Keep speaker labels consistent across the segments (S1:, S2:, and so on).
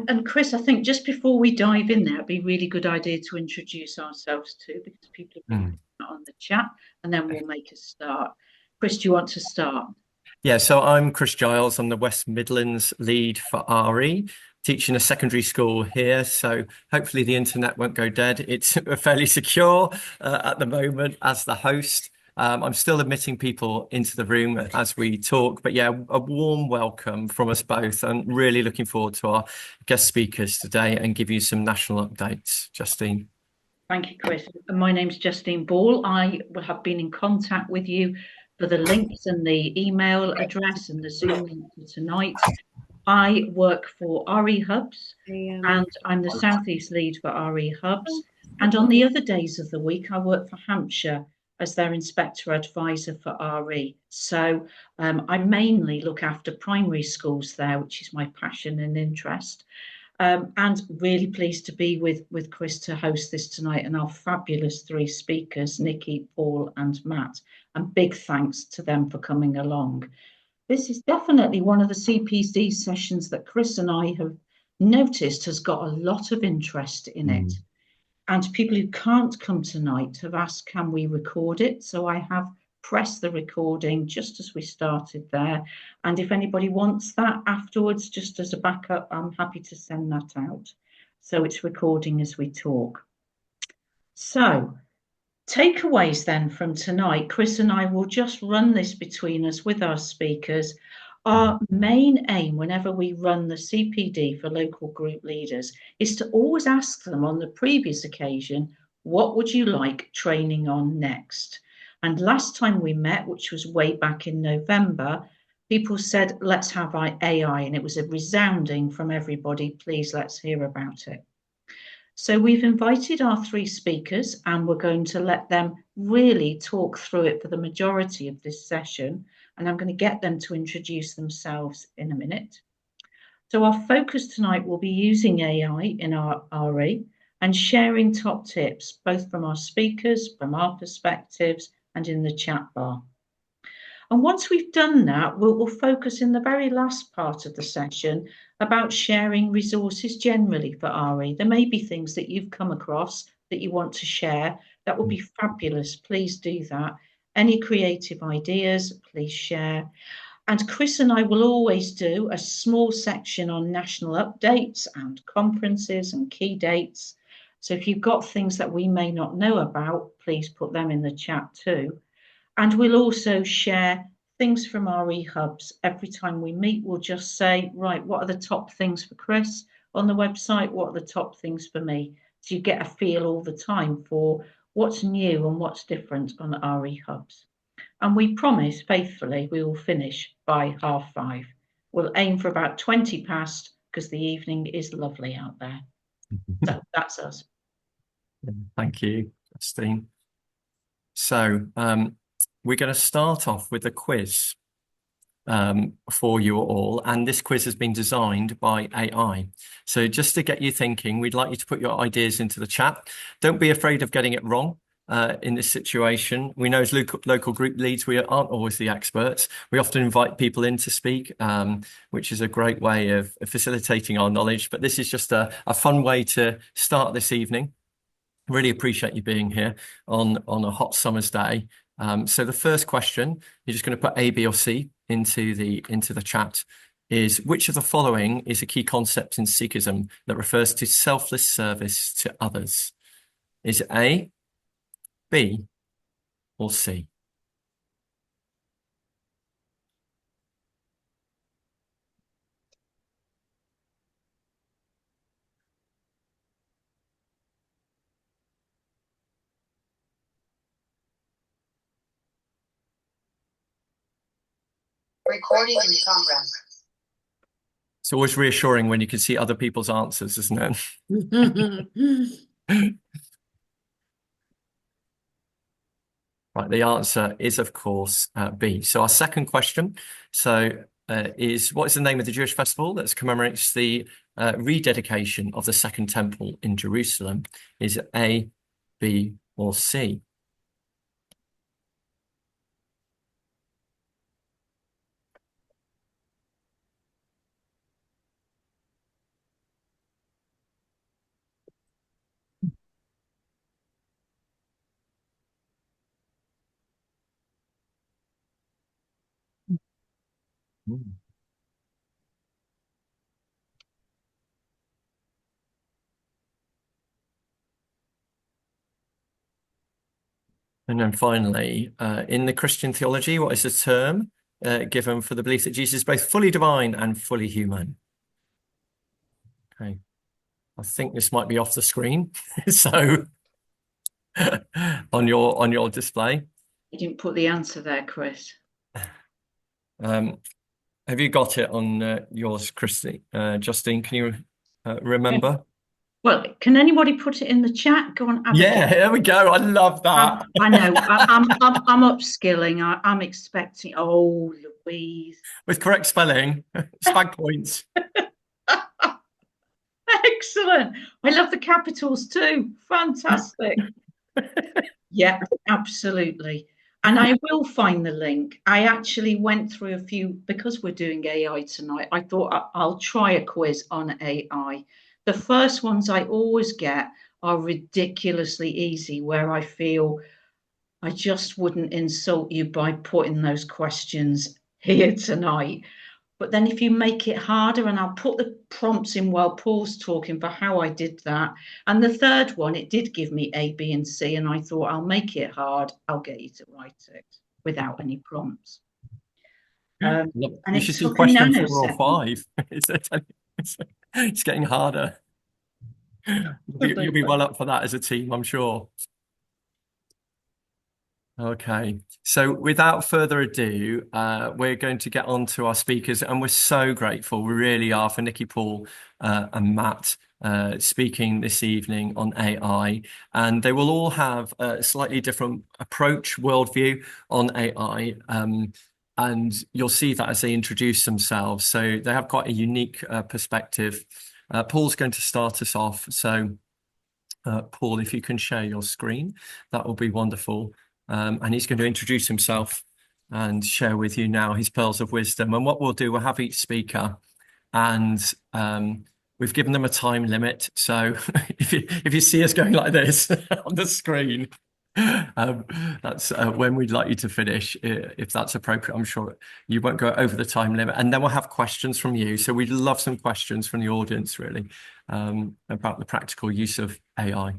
S1: And Chris, I think just before we dive in there, it'd be a really good idea to introduce ourselves too, because people have been
S2: Mm.
S1: putting that on the chat, and then we'll make a start. Chris, do you want to start?
S2: Yeah, so I'm Chris Giles. I'm the West Midlands lead for RE, teaching a secondary school here. So hopefully the internet won't go dead. It's fairly secure at the moment as the host. I'm still admitting people into the room as we talk, but yeah, a warm welcome from us both, and really looking forward to our guest speakers today and give you some national updates. Justine.
S1: Thank you, Chris. My name's Justine Ball. I will have been in contact with you for the links and the email address and the Zoom link for tonight. I work for RE Hubs, and I'm the Southeast lead for RE Hubs. And on the other days of the week, I work for Hampshire as their inspector advisor for RE. So I mainly look after primary schools there, which is my passion and interest. And really pleased to be with Chris to host this tonight and our fabulous three speakers, Nikki, Paul, and Matt. And big thanks to them for coming along. This is definitely one of the CPD sessions that Chris and I have noticed has got a lot of interest in it.
S2: Mm.
S1: And people who can't come tonight have asked, can we record it? So I have pressed the recording just as we started there. And if anybody wants that afterwards, just as a backup, I'm happy to send that out. So it's recording as we talk. So takeaways then from tonight, Chris and I will just run this between us with our speakers. Our main aim whenever we run the CPD for local group leaders is to always ask them on the previous occasion, what would you like training on next? And last time we met, which was way back in November, people said, let's have AI. And it was a resounding from everybody, please let's hear about it. So we've invited our three speakers and we're going to let them really talk through it for the majority of this session. And I'm going to get them to introduce themselves in a minute. So our focus tonight will be using AI in our RE and sharing top tips, both from our speakers, from our perspectives, and in the chat bar. And once we've done that, we'll focus in the very last part of the session about sharing resources generally for RE. There may be things that you've come across that you want to share. That would be fabulous. Please do that. Any creative ideas, please share. And Chris and I will always do a small section on national updates and conferences and key dates. So if you've got things that we may not know about, please put them in the chat too. And we'll also share things from RE Hubs. Every time we meet, we'll just say, right, what are the top things for Chris on the website? What are the top things for me? So you get a feel all the time for what's new and what's different on RE Hubs. And we promise faithfully we will finish by 5:30. We'll aim for about 20 past because the evening is lovely out there. So that's us.
S2: Thank you, Justine. So we're going to start off with a quiz for you all, and this quiz has been designed by AI. So just to get you thinking, we'd like you to put your ideas into the chat. Don't be afraid of getting it wrong. In this situation, we know as local group leads, we aren't always the experts. We often invite people in to speak, which is a great way of facilitating our knowledge. But this is just a fun way to start this evening. Really appreciate you being here on a hot summer's day. So the first question, you're just going to put A, B, or C into the chat, is which of the following is a key concept in Sikhism that refers to selfless service to others? Is it A, B, or C?
S1: Recording in progress.
S2: It's always reassuring when you can see other people's answers, isn't it? Right, the answer is, of course, B. So our second question, is what is the name of the Jewish festival that commemorates the rededication of the Second Temple in Jerusalem? Is it A, B, or C? Mm. And then finally, in the Christian theology, what is the term given for the belief that Jesus is both fully divine and fully human? Okay, I think this might be off the screen, so on your display.
S1: You didn't put the answer there, Chris.
S2: Have you got it on yours, Christy? Justine, can you remember?
S1: Well, can anybody put it in the chat? Go on, Abigail.
S2: Yeah, there we go. I love that.
S1: I know. I'm upskilling. I'm expecting. Oh, Louise.
S2: With correct spelling, spag points.
S1: Excellent. I love the capitals too. Fantastic. Yeah, absolutely. And I will find the link. I actually went through a few, because we're doing AI tonight, I thought I'll try a quiz on AI. The first ones I always get are ridiculously easy, where I feel I just wouldn't insult you by putting those questions here tonight. But then if you make it harder, and I'll put the prompts in while Paul's talking for how I did that. And the third one, it did give me A, B, and C. And I thought, I'll make it hard. I'll get you to write it without any prompts. And
S2: You should see question 4 or 5. It's getting harder. You'll be well up for that as a team, I'm sure. Okay, so without further ado, we're going to get on to our speakers, and we're so grateful, we really are, for Nikki, Paul, and Matt speaking this evening on AI. And they will all have a slightly different approach, worldview on AI. And you'll see that as they introduce themselves. So they have quite a unique perspective. Paul's going to start us off. So, Paul, if you can share your screen, that will be wonderful. And he's going to introduce himself and share with you now his pearls of wisdom. And what we'll do, we'll have each speaker, and we've given them a time limit. So if you see us going like this on the screen, that's when we'd like you to finish, if that's appropriate. I'm sure you won't go over the time limit. And then we'll have questions from you. So we'd love some questions from the audience, really, about the practical use of AI.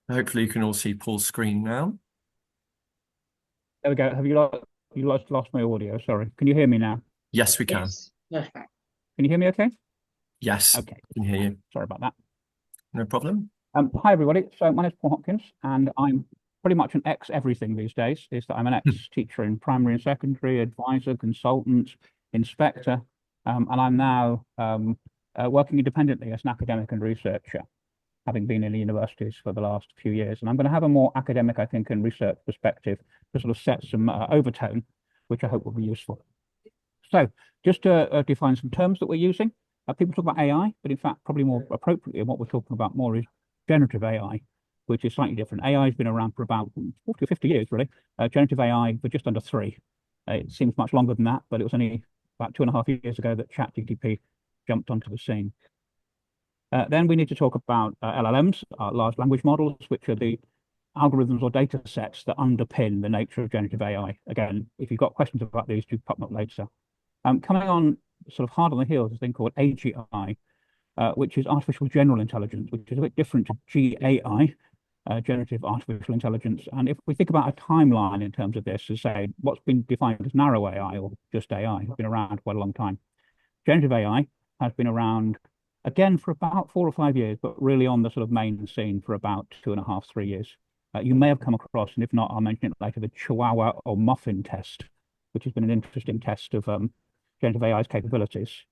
S2: Hopefully you can all see Paul's screen now.
S3: There we go. Have you lost my audio? Sorry. Can you hear me now?
S2: Yes, we can.
S1: Yes. Perfect.
S3: Can you hear me okay?
S2: Yes,
S3: Okay.
S2: I can hear you.
S3: Sorry about that.
S2: No problem.
S3: Hi, everybody. So my name is Paul Hopkins, and I'm pretty much an ex-everything these days. Is that I'm an ex-teacher in primary and secondary, advisor, consultant, inspector, and I'm now working independently as an academic and researcher, having been in the universities for the last few years. And I'm going to have a more academic, I think, and research perspective to sort of set some overtone, which I hope will be useful. So just to define some terms that we're using, people talk about AI, but in fact, probably more appropriately, what we're talking about more is generative AI, which is slightly different. AI has been around for about 40 or 50 years, really. Generative AI for just under 3. It seems much longer than that, but it was only about 2.5 years ago that ChatGPT jumped onto the scene. Then we need to talk about LLMs, large language models, which are the algorithms or data sets that underpin the nature of generative AI. Again, if you've got questions about these, do pop them up later. Coming on sort of hard on the heels is a thing called AGI, which is artificial general intelligence, which is a bit different to GAI, generative artificial intelligence. And if we think about a timeline in terms of this, to say what's been defined as narrow AI or just AI, has been around quite a long time. Generative AI has been around, again, for about 4 or 5 years, but really on the sort of main scene for about 2.5, 3 years. You may have come across, and if not, I'll mention it later, the Chihuahua or Muffin test, which has been an interesting test of generative AI's capabilities.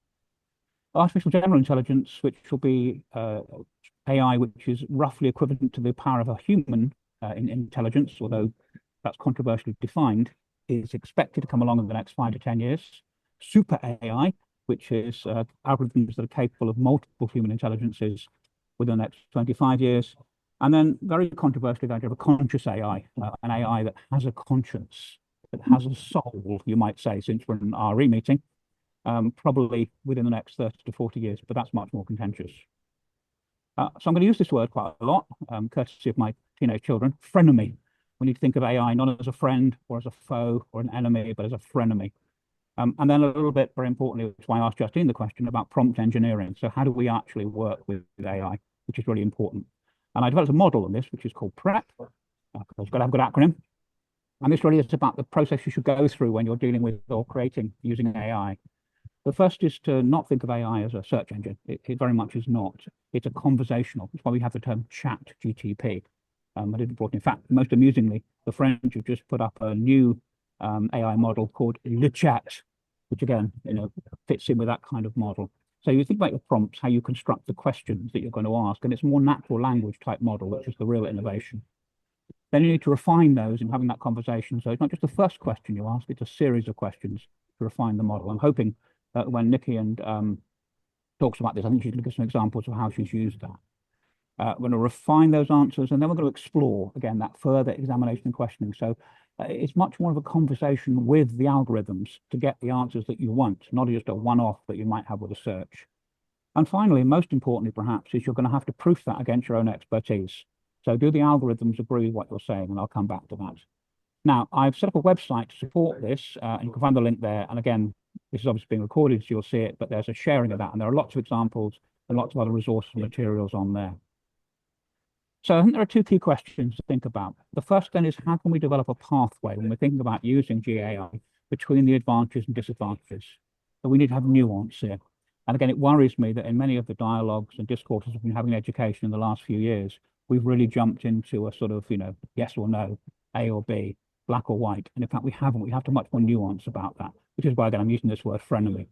S3: Artificial general intelligence, which will be AI, which is roughly equivalent to the power of a human in intelligence, although that's controversially defined, is expected to come along in the next 5 to 10 years. Super AI, which is algorithms that are capable of multiple human intelligences within the next 25 years. And then very controversially, the idea of a conscious AI, an AI that has a conscience, that has a soul, you might say, since we're in an RE meeting, probably within the next 30 to 40 years, but that's much more contentious. So I'm going to use this word quite a lot, courtesy of my teenage children, frenemy. We need to think of AI not as a friend or as a foe or an enemy, but as a frenemy. And then a little bit, very importantly, which is why I asked Justine the question about prompt engineering. So how do we actually work with AI, which is really important. And I developed a model on this, which is called PrEP, because it's got to have a good acronym. And this really is about the process you should go through when you're dealing with or creating using AI. The first is to not think of AI as a search engine. It very much is not. It's a conversational. That's why we have the term chat GTP. I didn't brought in fact, most amusingly, the French have just put up a new AI model called Le Chat, which again, fits in with that kind of model. So you think about your prompts, how you construct the questions that you're going to ask, and it's a more natural language type model, which is the real innovation. Then you need to refine those in having that conversation. So it's not just the first question you ask, it's a series of questions to refine the model. I'm hoping that when Nikki and talks about this, I think she's going to give some examples of how she's used that. We're going to refine those answers, and then we're going to explore, again, that further examination and questioning. So it's much more of a conversation with the algorithms to get the answers that you want, not just a one-off that you might have with a search. And finally, most importantly, perhaps, is you're going to have to proof that against your own expertise. So do the algorithms agree with what you're saying? And I'll come back to that. Now, I've set up a website to support this, and you can find the link there. And again, this is obviously being recorded, so you'll see it, but there's a sharing of that. And there are lots of examples and lots of other resources and materials on there. So I think there are two key questions to think about. The first then is, how can we develop a pathway when we're thinking about using GAI between the advantages and disadvantages? So we need to have nuance here. And again, it worries me that in many of the dialogues and discourses we've been having in education in the last few years, we've really jumped into a sort of, yes or no, A or B, black or white. And in fact, we haven't. We have to much more nuance about that, which is why, again, I'm using this word frenemy.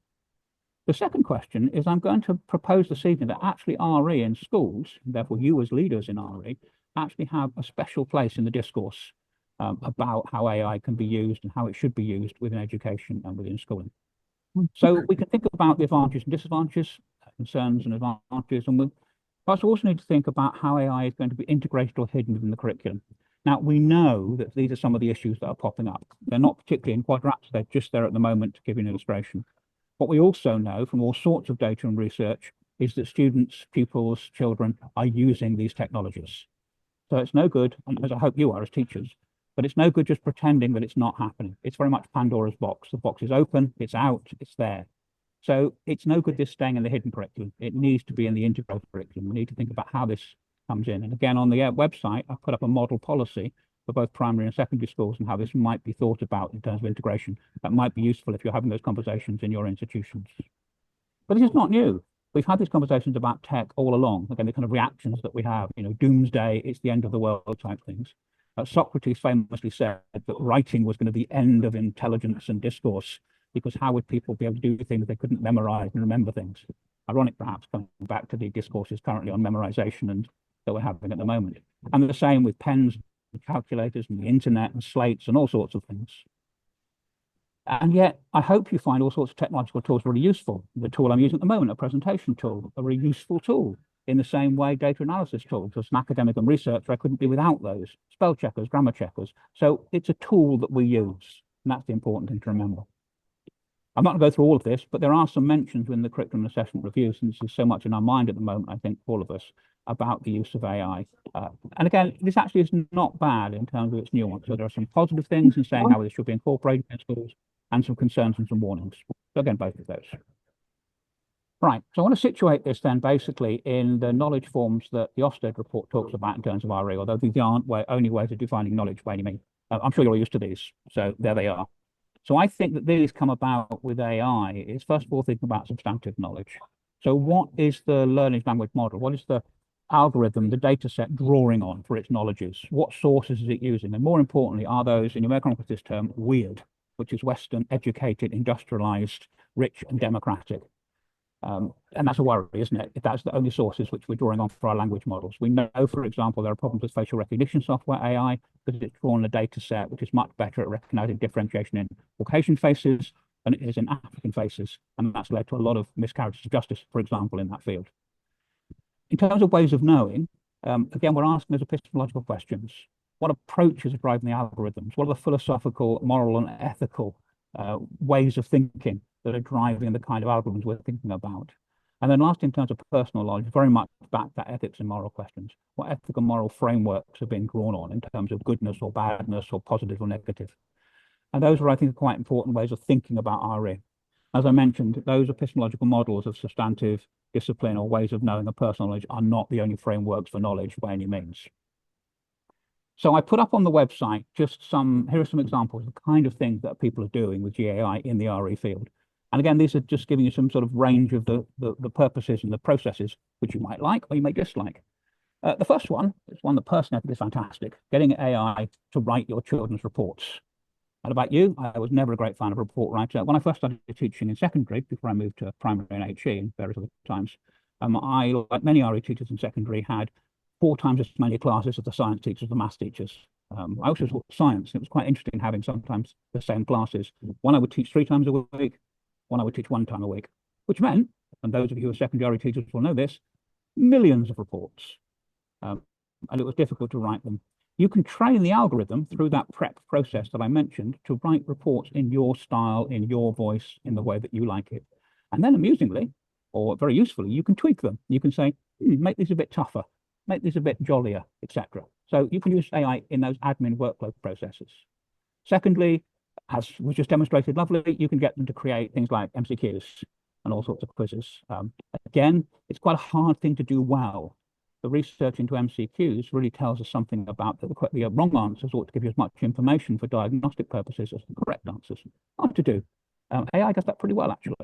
S3: The second question is, I'm going to propose this evening that actually RE in schools, therefore you as leaders in RE, actually have a special place in the discourse about how AI can be used and how it should be used within education and within schooling. So we can think about the advantages and disadvantages, concerns and advantages, and we also need to think about how AI is going to be integrated or hidden within the curriculum. Now, we know that these are some of the issues that are popping up. They're not particularly in quadrats, they're just there at the moment to give you an illustration. What we also know from all sorts of data and research is that students, pupils, children are using these technologies. So it's no good, and as I hope you are as teachers, but it's no good just pretending that it's not happening. It's very much Pandora's box. The box is open, it's out, it's there. So it's no good this staying in the hidden curriculum. It needs to be in the integrated curriculum. We need to think about how this comes in. And again, on the website, I've put up a model policy for both primary and secondary schools and how this might be thought about in terms of integration. That might be useful if you're having those conversations in your institutions. But this is not new. We've had these conversations about tech all along. Again, the kind of reactions that we have, doomsday, it's the end of the world type things. Socrates famously said that writing was going to be the end of intelligence and discourse, because how would people be able to do things they couldn't memorize and remember things? Ironic, perhaps, coming back to the discourses currently on memorization and that we're having at the moment. And the same with pens, and calculators, and the internet, and slates, and all sorts of things. And yet, I hope you find all sorts of technological tools really useful. The tool I'm using at the moment, a presentation tool, a really useful tool. In the same way, data analysis tools, as an academic and researcher, I couldn't be without those. Spell checkers, grammar checkers. So it's a tool that we use, and that's the important thing to remember. I'm not going to go through all of this, but there are some mentions in the curriculum assessment review, since there's so much in our mind at the moment, I think, for all of us, about the use of AI. And again, this actually is not bad in terms of its nuance. So there are some positive things in saying how this should be incorporated in schools, and some concerns and some warnings. So again, both of those. Right, so I want to situate this then basically in the knowledge forms that the Ofsted report talks about in terms of RE, although these aren't only ways of defining knowledge by any means. I'm sure you're used to these, so there they are. So I think that these come about with AI is, first of all, thinking about substantive knowledge. So what is the learning language model? What is the algorithm, the data set drawing on for its knowledges? What sources is it using? And more importantly, are those, in American this term, weird, which is Western, educated, industrialized, rich and democratic? And that's a worry, isn't it? If that's the only sources which we're drawing on for our language models. We know, for example, there are problems with facial recognition software AI because it's drawn a data set which is much better at recognizing differentiation in Caucasian faces than it is in African faces. And that's led to a lot of miscarriages of justice, for example, in that field. In terms of ways of knowing, again, we're asking those epistemological questions. what approaches are driving the algorithms? What are the philosophical, moral, and ethical ways of thinking that are driving the kind of algorithms we're thinking about? And then last, in terms of personal knowledge, very much back to ethics and moral questions. What ethical moral frameworks are being drawn on in terms of goodness or badness or positive or negative? And those are, I think, quite important ways of thinking about RE. As I mentioned, those epistemological models of substantive discipline or ways of knowing a personal knowledge are not the only frameworks for knowledge by any means. So I put up on the website just here are some examples of the kind of things that people are doing with GAI in the RE field. And again, these are just giving you some sort of range of the purposes and the processes which you might like or you may dislike. The first one is one that personally I think is fantastic, getting AI to write your children's reports. And about you, I was never a great fan of a report writer. When I first started teaching in secondary, before I moved to primary and HE and various other times, I, like many RE teachers in secondary, had 4 times as many classes as the science teachers, the maths teachers. I also taught science. It was quite interesting having sometimes the same classes. One I would teach 3 times a week, one I would teach 1 time a week, which meant, and those of you who are secondary teachers will know this, millions of reports. And it was difficult to write them. You can train the algorithm through that prep process that I mentioned to write reports in your style, in your voice, in the way that you like it. And then amusingly, or very usefully, you can tweak them. You can say, make these a bit tougher, make these a bit jollier, etc. So you can use AI in those admin workflow processes. Secondly, as was just demonstrated lovely, you can get them to create things like MCQs and all sorts of quizzes. Again, it's quite a hard thing to do well. The research into MCQs really tells us something about the wrong answers ought to give you as much information for diagnostic purposes as the correct answers. Hard to do. AI does that pretty well, actually.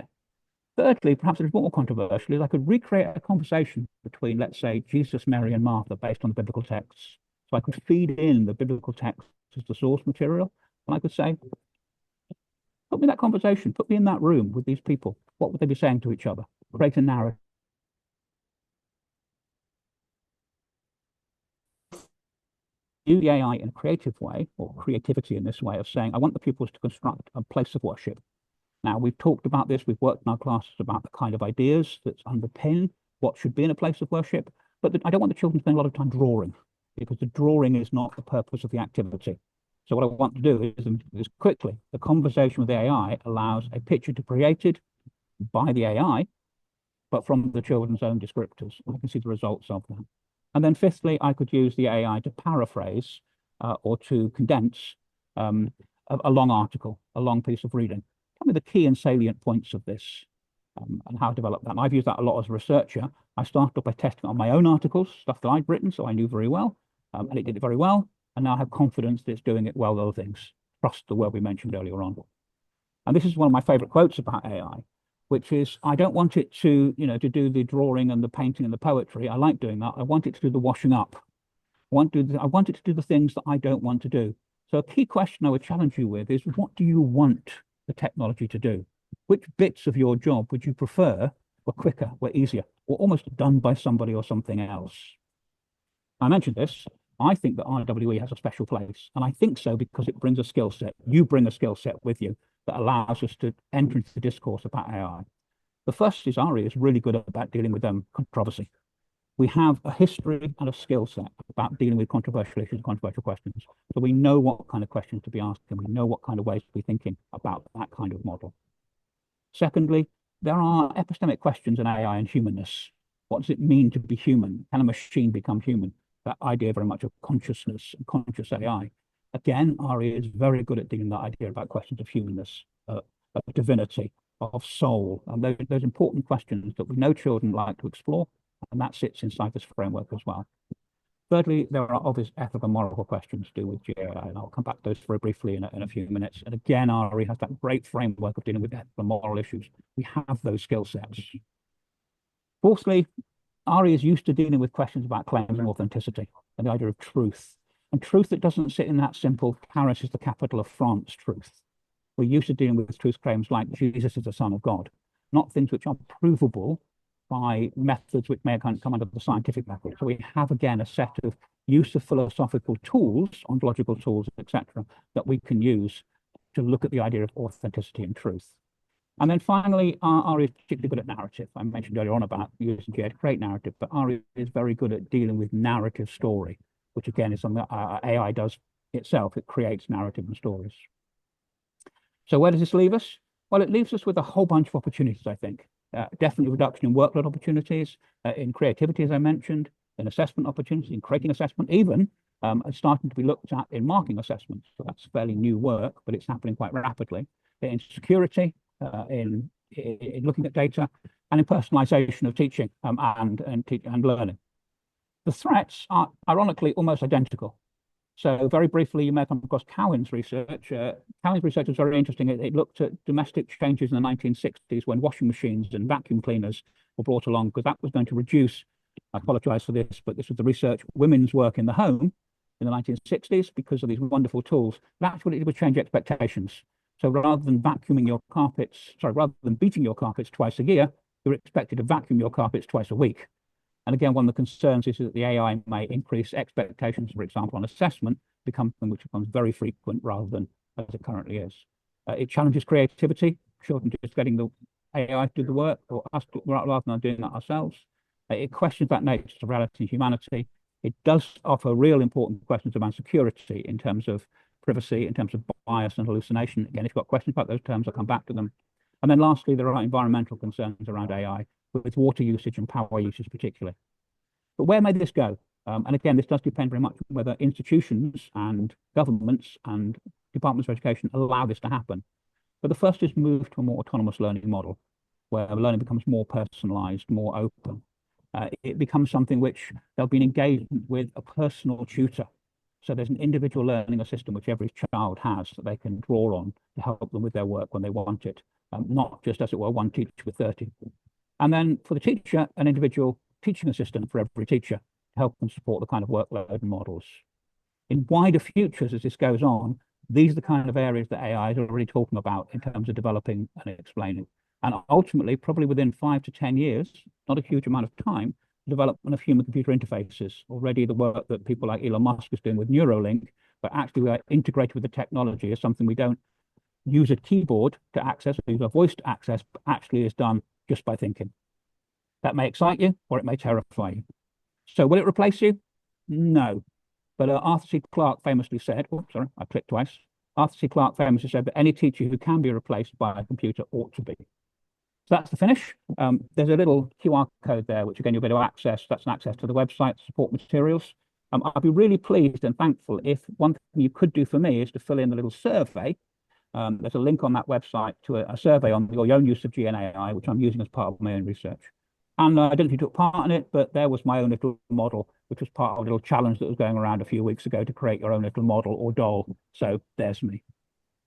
S3: Thirdly, perhaps it's more controversial, is I could recreate a conversation between, let's say, Jesus, Mary, and Martha based on the biblical texts. So I could feed in the biblical text as the source material, and I could say, put me in that conversation, put me in that room with these people. What would they be saying to each other? Create a narrative. Use the AI in a creative way, or creativity in this way of saying, I want the pupils to construct a place of worship. Now, we've talked about this, we've worked in our classes about the kind of ideas that underpin what should be in a place of worship, but I don't want the children to spend a lot of time drawing, because the drawing is not the purpose of the activity. So what I want to do is quickly, the conversation with the AI allows a picture to be created by the AI, but from the children's own descriptors. I can see the results of that. And then fifthly, I could use the AI to paraphrase or to condense a long article, a long piece of reading. Tell me the key and salient points of this and how to develop that. And I've used that a lot as a researcher. I started off by testing on my own articles, stuff that I'd written, so I knew very well, and it did it very well. And now I have confidence that it's doing it well with other things. Trust the word we mentioned earlier on. And this is one of my favorite quotes about AI, which is, I don't want it to, to do the drawing and the painting and the poetry. I like doing that. I want it to do the washing up. I want it to do the things that I don't want to do. So a key question I would challenge you with is, what do you want the technology to do? Which bits of your job would you prefer were quicker, were easier, or almost done by somebody or something else? I mentioned this. I think that RWE has a special place, and I think so because it brings a skill set. You bring a skill set with you that allows us to enter into the discourse about AI. The first is RE is really good about dealing with controversy. We have a history and a skill set about dealing with controversial issues, controversial questions. So we know what kind of questions to be asking. We know what kind of ways to be thinking about that kind of model. Secondly, there are epistemic questions in AI and humanness. What does it mean to be human? Can a machine become human? That idea very much of consciousness and conscious AI. Again, RE is very good at dealing with that idea about questions of humanness, of divinity, of soul, and those important questions that we know children like to explore, and that sits inside this framework as well. Thirdly, there are obvious ethical and moral questions to do with GAI, and I'll come back to those very briefly in a few minutes. And again, RE has that great framework of dealing with ethical and moral issues. We have those skill sets. Fourthly, RE is used to dealing with questions about claims and authenticity and the idea of truth. And truth that doesn't sit in that simple Paris is the capital of France truth. We're used to dealing with truth claims like Jesus is the Son of God, not things which are provable by methods which may come under the scientific method. So we have, again, a set of use of philosophical tools, ontological tools, etc., that we can use to look at the idea of authenticity and truth. And then finally, RE is particularly good at narrative. I mentioned earlier on about using GAI to create narrative, but RE is very good at dealing with narrative story, which again is something that AI does itself. It creates narrative and stories. So where does this leave us? Well, it leaves us with a whole bunch of opportunities, I think. Definitely reduction in workload opportunities, in creativity, as I mentioned, in assessment opportunities, in creating assessment, even starting to be looked at in marking assessments. So that's fairly new work, but it's happening quite rapidly. In security, in looking at data, and in personalization of teaching and learning. The threats are ironically almost identical. So very briefly, you may come across Cowen's research. Cowen's research was very interesting. It looked at domestic changes in the 1960s when washing machines and vacuum cleaners were brought along, because that was going to reduce, I apologize for this, but this was the research, women's work in the home in the 1960s because of these wonderful tools. That's what it did, was change expectations. So rather than vacuuming your carpets, rather than beating your carpets twice a year, you're expected to vacuum your carpets twice a week. And again, one of the concerns is that the AI may increase expectations, for example, on assessment, become something which becomes very frequent rather than as it currently is. It challenges creativity, short than just getting the AI to do the work, or us rather than doing that ourselves. It questions that nature of reality and humanity. It does offer real important questions around security in terms of privacy, in terms of bias and hallucination. Again, if you've got questions about those terms, I'll come back to them. And then lastly, there are environmental concerns around AI, with water usage and power usage particularly. But where may this go? And again, this does depend very much on whether institutions and governments and departments of education allow this to happen. But the first is move to a more autonomous learning model, where learning becomes more personalized, more open. It becomes something which there'll be an engagement with a personal tutor. So there's an individual learning assistant which every child has that they can draw on to help them with their work when they want it, not just, as it were, one teacher with 30. And then for the teacher, an individual teaching assistant for every teacher to help them support the kind of workload and models. In wider futures, as this goes on, these are the kind of areas that AI is already talking about in terms of developing and explaining. And ultimately, probably within 5 to 10 years, not a huge amount of time, development of human-computer interfaces. Already the work that people like Elon Musk is doing with Neuralink, but actually we are integrated with the technology as something we don't use a keyboard to access, or use a voice to access, but actually is done just by thinking. That may excite you, or it may terrify you. So will it replace you? No. But Arthur C. Clarke famously said, oh, sorry, I clicked twice. Arthur C. Clarke famously said that any teacher who can be replaced by a computer ought to be. So that's the finish. There's a little QR code there, which again, you'll be able to access. That's an access to the website, support materials. I'd be really pleased and thankful if one thing you could do for me is to fill in the little survey. There's a link on that website to a survey on your own use of GNAI, which I'm using as part of my own research. And I don't know if you took part in it, but there was my own little model, which was part of a little challenge that was going around a few weeks ago to create your own little model or doll. So there's me.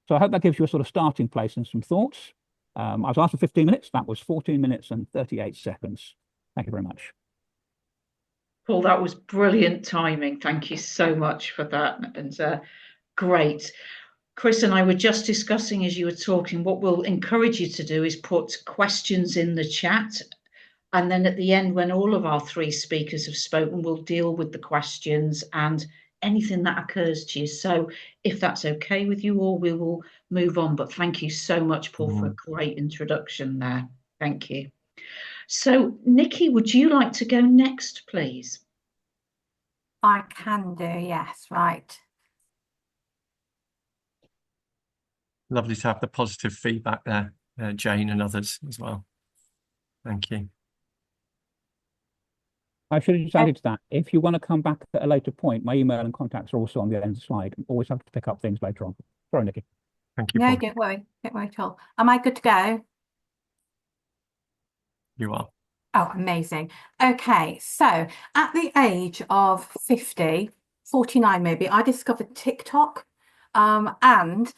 S3: So I hope that gives you a sort of starting place and some thoughts. I was asked for 15 minutes. That was 14 minutes and 38 seconds. Thank you very much.
S1: Paul, that was brilliant timing. Thank you so much for that. And great. Chris and I were just discussing as you were talking, what we'll encourage you to do is put questions in the chat. And then at the end, when all of our three speakers have spoken, we'll deal with the questions and anything that occurs to you. So if that's okay with you all, we will move on. But thank you so much, Paul, for a great introduction there. Thank you. So, Nikki, would you like to go next, please?
S4: I can do, yes, right.
S2: Lovely to have the positive feedback there, Jane and others as well. Thank you.
S3: I should have just added to that. If you want to come back at a later point, my email and contacts are also on the end of the slide. Always have to pick up things later on. Sorry, Nikki.
S2: Thank you,
S4: No,
S2: Paul.
S4: don't worry at all. Am I good to go?
S2: You are.
S4: Oh, amazing. Okay, so at the age of 50, 49 maybe, I discovered TikTok, and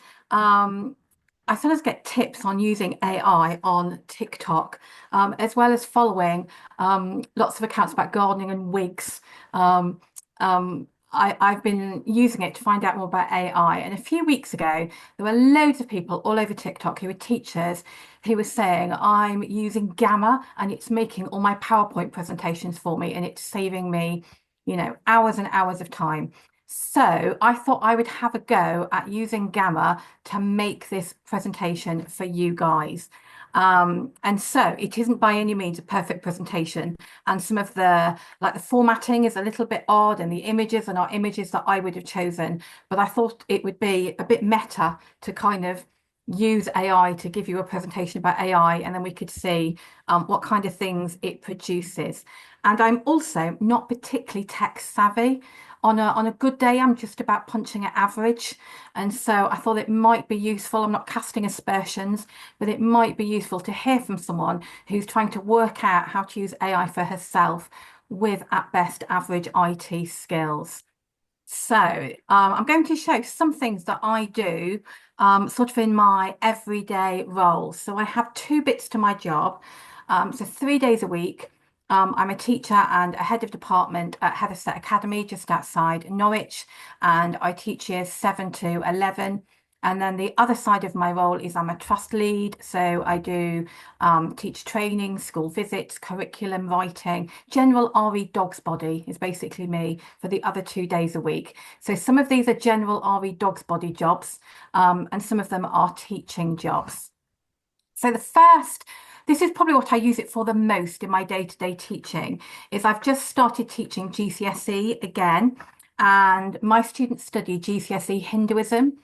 S4: I sometimes get tips on using AI on TikTok, as well as following lots of accounts about gardening and wigs. I've been using it to find out more about AI. And a few weeks ago, there were loads of people all over TikTok who were teachers who were saying, I'm using Gamma and it's making all my PowerPoint presentations for me and it's saving me, you know, hours and hours of time. So I thought I would have a go at using Gamma to make this presentation for you guys. And so it isn't by any means a perfect presentation. And some of the formatting is a little bit odd, and the images are not images that I would have chosen. But I thought it would be a bit meta to kind of use AI to give you a presentation about AI, and then we could see what kind of things it produces. And I'm also not particularly tech savvy. On a good day, I'm just about punching at average. And so I thought it might be useful. I'm not casting aspersions, but it might be useful to hear from someone who's trying to work out how to use AI for herself with, at best, average IT skills. So I'm going to show some things that I do sort of in my everyday role. So I have two bits to my job. So 3 days a week. I'm a teacher and a head of department at Heatherset Academy just outside Norwich, and I teach years 7 to 11. And then the other side of my role is I'm a trust lead. So I do teach training, school visits, curriculum writing. General RE Dog's Body is basically me for the other 2 days a week. So some of these are general RE Dog's Body jobs, and some of them are teaching jobs. So this is probably what I use it for the most in my day-to-day teaching, is I've just started teaching GCSE again, and my students study GCSE Hinduism.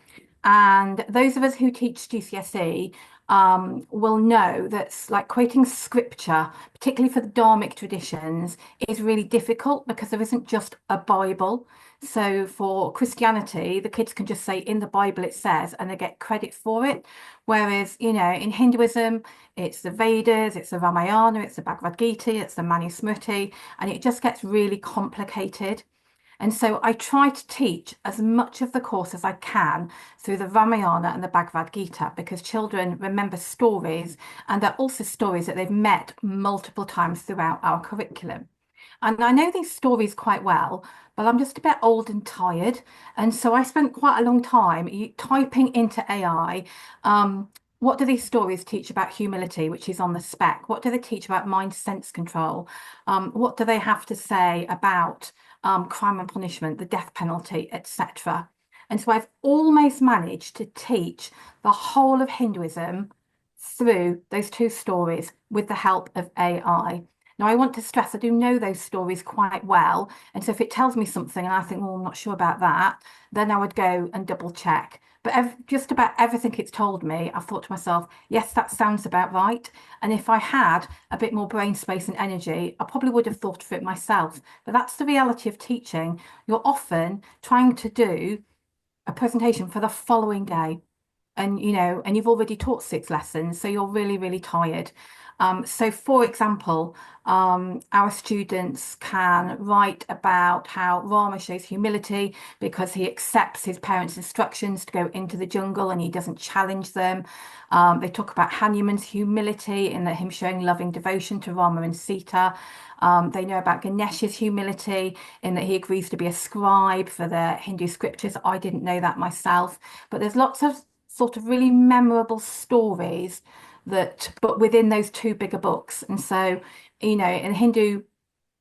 S4: And those of us who teach GCSE will know that like quoting scripture, particularly for the Dharmic traditions, is really difficult because there isn't just a Bible. So for Christianity, the kids can just say in the Bible it says, and they get credit for it. Whereas, in Hinduism, it's the Vedas, it's the Ramayana, it's the Bhagavad Gita, it's the Manusmriti, and it just gets really complicated. And so I try to teach as much of the course as I can through the Ramayana and the Bhagavad Gita, because children remember stories, and they're also stories that they've met multiple times throughout our curriculum. And I know these stories quite well, but I'm just a bit old and tired. And so I spent quite a long time typing into AI, what do these stories teach about humility, which is on the spec? What do they teach about mind sense control? What do they have to say about crime and punishment, the death penalty, etc.? And so I've almost managed to teach the whole of Hinduism through those two stories with the help of AI. Now, I want to stress I do know those stories quite well. And so if it tells me something and I think, well, I'm not sure about that, then I would go and double check. But just about everything it's told me, I've thought to myself, yes, that sounds about right. And if I had a bit more brain space and energy, I probably would have thought of it myself. But that's the reality of teaching. You're often trying to do a presentation for the following day. And, and you've already taught 6 lessons, so you're really, really tired. So for example, our students can write about how Rama shows humility because he accepts his parents' instructions to go into the jungle and he doesn't challenge them. They talk about Hanuman's humility in that him showing loving devotion to Rama and Sita. They know about Ganesh's humility in that he agrees to be a scribe for the Hindu scriptures. I didn't know that myself, but there's lots of sort of really memorable stories but within those 2 bigger books. And so, in a Hindu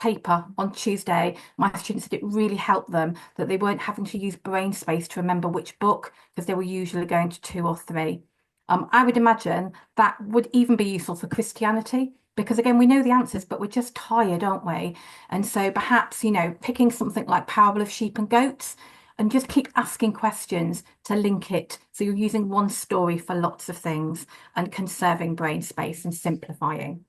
S4: paper on Tuesday, my students said it really helped them that they weren't having to use brain space to remember which book, because they were usually going to 2 or 3. I would imagine that would even be useful for Christianity, because again, we know the answers, but we're just tired, aren't we? And so perhaps, picking something like Parable of Sheep and Goats, and just keep asking questions to link it. So you're using one story for lots of things and conserving brain space and simplifying.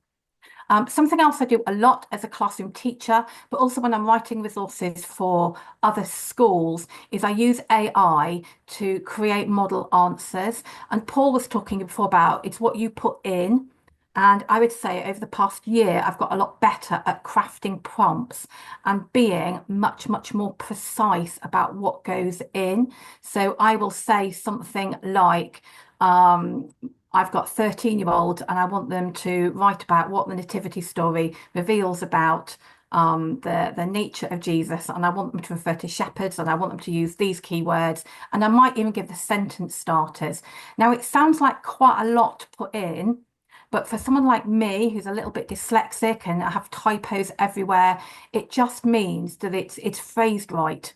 S4: Something else I do a lot as a classroom teacher, but also when I'm writing resources for other schools, is I use AI to create model answers. And Paul was talking before about it's what you put in. And I would say over the past year, I've got a lot better at crafting prompts and being much, much more precise about what goes in. So I will say something like, I've got 13-year-olds and I want them to write about what the nativity story reveals about the nature of Jesus, and I want them to refer to shepherds, and I want them to use these keywords, and I might even give the sentence starters. Now, it sounds like quite a lot to put in, but for someone like me, who's a little bit dyslexic and I have typos everywhere, it just means that it's phrased right,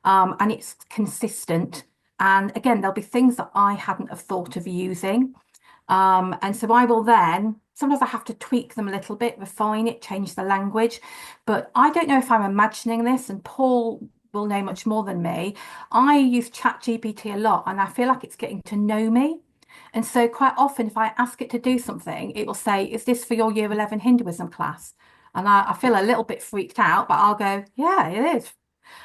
S4: and it's consistent. And again, there'll be things that I hadn't have thought of using. And so I will then, sometimes I have to tweak them a little bit, refine it, change the language. But I don't know if I'm imagining this, and Paul will know much more than me. I use ChatGPT a lot, and I feel like it's getting to know me. And so quite often, if I ask it to do something, it will say, is this for your Year 11 Hinduism class? And I feel a little bit freaked out, but I'll go, yeah, it is.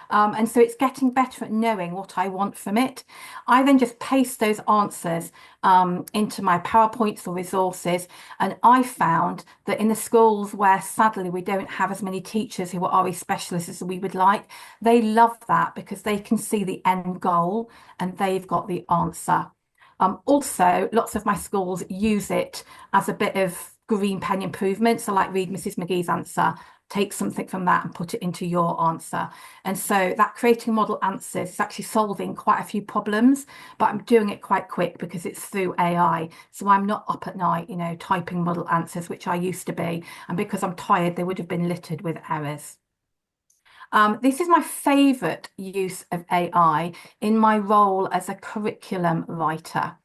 S4: And so it's getting better at knowing what I want from it. I then just paste those answers into my PowerPoints or resources. And I found that in the schools where sadly we don't have as many teachers who are RE specialists as we would like, they love that because they can see the end goal and they've got the answer. Also, lots of my schools use it as a bit of green pen improvement. So like read Mrs. McGee's answer, take something from that and put it into your answer. And so that creating model answers is actually solving quite a few problems, but I'm doing it quite quick because it's through AI. So I'm not up at night, you know, typing model answers, which I used to be. And because I'm tired, they would have been littered with errors. This is my favourite use of AI in my role as a curriculum writer.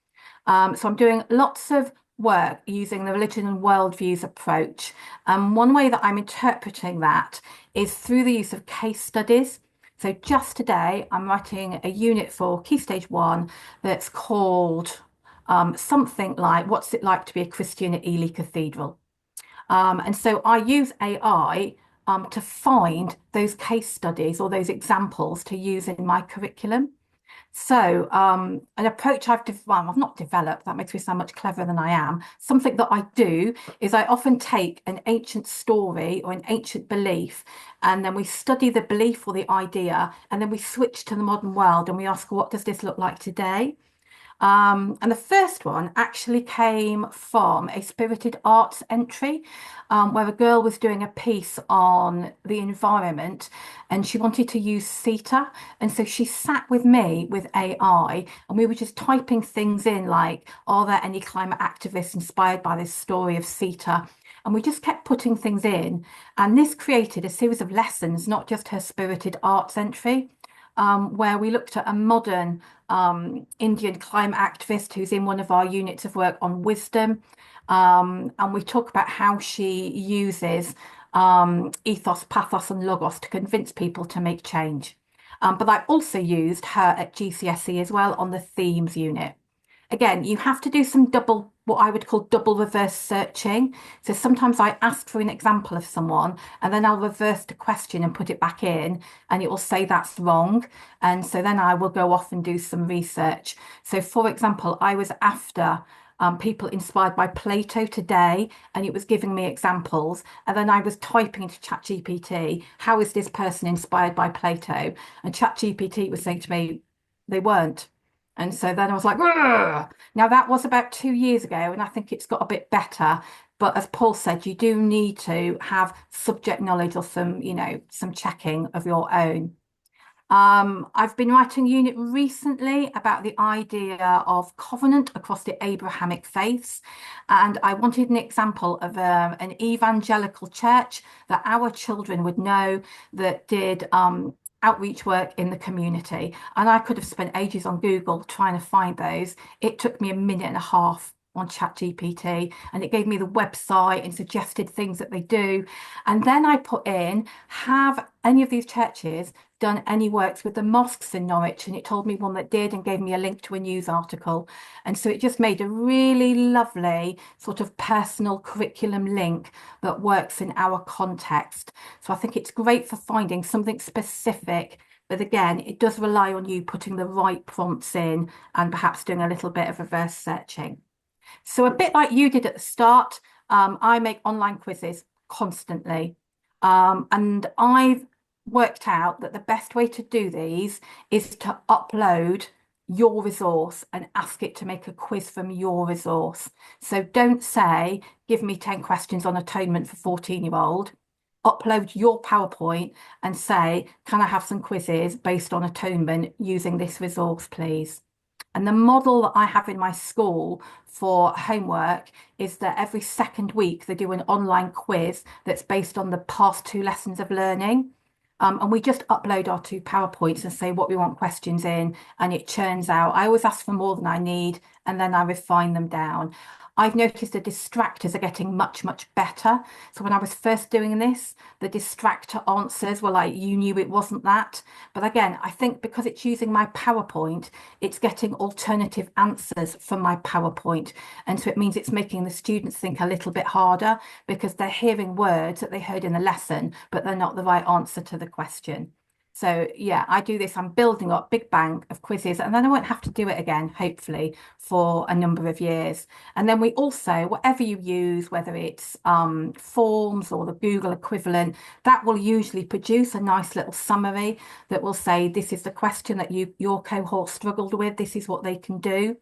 S4: So I'm doing lots of work using the religion and worldviews approach. One way that I'm interpreting that is through the use of case studies. So just today, I'm writing a unit for Key Stage 1 that's called something like, what's it like to be a Christian at Ely Cathedral? And so I use AI to find those case studies or those examples to use in my curriculum. So an approach I've not developed, that makes me sound much cleverer than I am. Something that I do is I often take an ancient story or an ancient belief, and then we study the belief or the idea, and then we switch to the modern world and we ask, what does this look like today? And the first one actually came from a Spirited Arts entry where a girl was doing a piece on the environment and she wanted to use CETA. And so she sat with me with AI and we were just typing things in like, are there any climate activists inspired by this story of CETA? And we just kept putting things in. And this created a series of lessons, not just her Spirited Arts entry. Where we looked at a modern Indian climate activist who's in one of our units of work on wisdom. And we talk about how she uses ethos, pathos, and logos to convince people to make change. But I also used her at GCSE as well on the themes unit. Again, you have to do some what I would call double reverse searching. So sometimes I ask for an example of someone and then I'll reverse the question and put it back in and it will say that's wrong. And so then I will go off and do some research. So for example, I was after people inspired by Plato today, and it was giving me examples. And then I was typing into ChatGPT, how is this person inspired by Plato? And ChatGPT was saying to me, they weren't. And so then I was like, ugh! Now that was about 2 years ago, and I think it's got a bit better. But as Paul said, you do need to have subject knowledge or some, you know, some checking of your own. I've been writing a unit recently about the idea of covenant across the Abrahamic faiths. And I wanted an example of an evangelical church that our children would know that did outreach work in the community. And I could have spent ages on Google trying to find those. It took me a minute and a half on ChatGPT, and it gave me the website and suggested things that they do. And then I put in, have any of these churches done any works with the mosques in Norwich? And it told me one that did and gave me a link to a news article. And so it just made a really lovely sort of personal curriculum link that works in our context. So I think it's great for finding something specific. But again, it does rely on you putting the right prompts in and perhaps doing a little bit of reverse searching. So a bit like you did at the start, I make online quizzes constantly. And I've worked out that the best way to do these is to upload your resource and ask it to make a quiz from your resource. So don't say, give me 10 questions on atonement for 14-year-old. Upload your PowerPoint and say, can I have some quizzes based on atonement using this resource, please? And the model that I have in my school for homework is that every second week they do an online quiz that's based on the past 2 lessons of learning. And we just upload our 2 PowerPoints and say what we want questions in, and it churns out. I always ask for more than I need, and then I refine them down. I've noticed the distractors are getting much, much better. So when I was first doing this, the distractor answers were like, you knew it wasn't that. But again, I think because it's using my PowerPoint, it's getting alternative answers from my PowerPoint. And so it means it's making the students think a little bit harder because they're hearing words that they heard in the lesson, but they're not the right answer to the question. So yeah, I do this. I'm building up big bank of quizzes, and then I won't have to do it again, hopefully, for a number of years. And then we also, whatever you use, whether it's Forms or the Google equivalent, that will usually produce a nice little summary that will say, this is the question that your cohort struggled with, this is what they can do.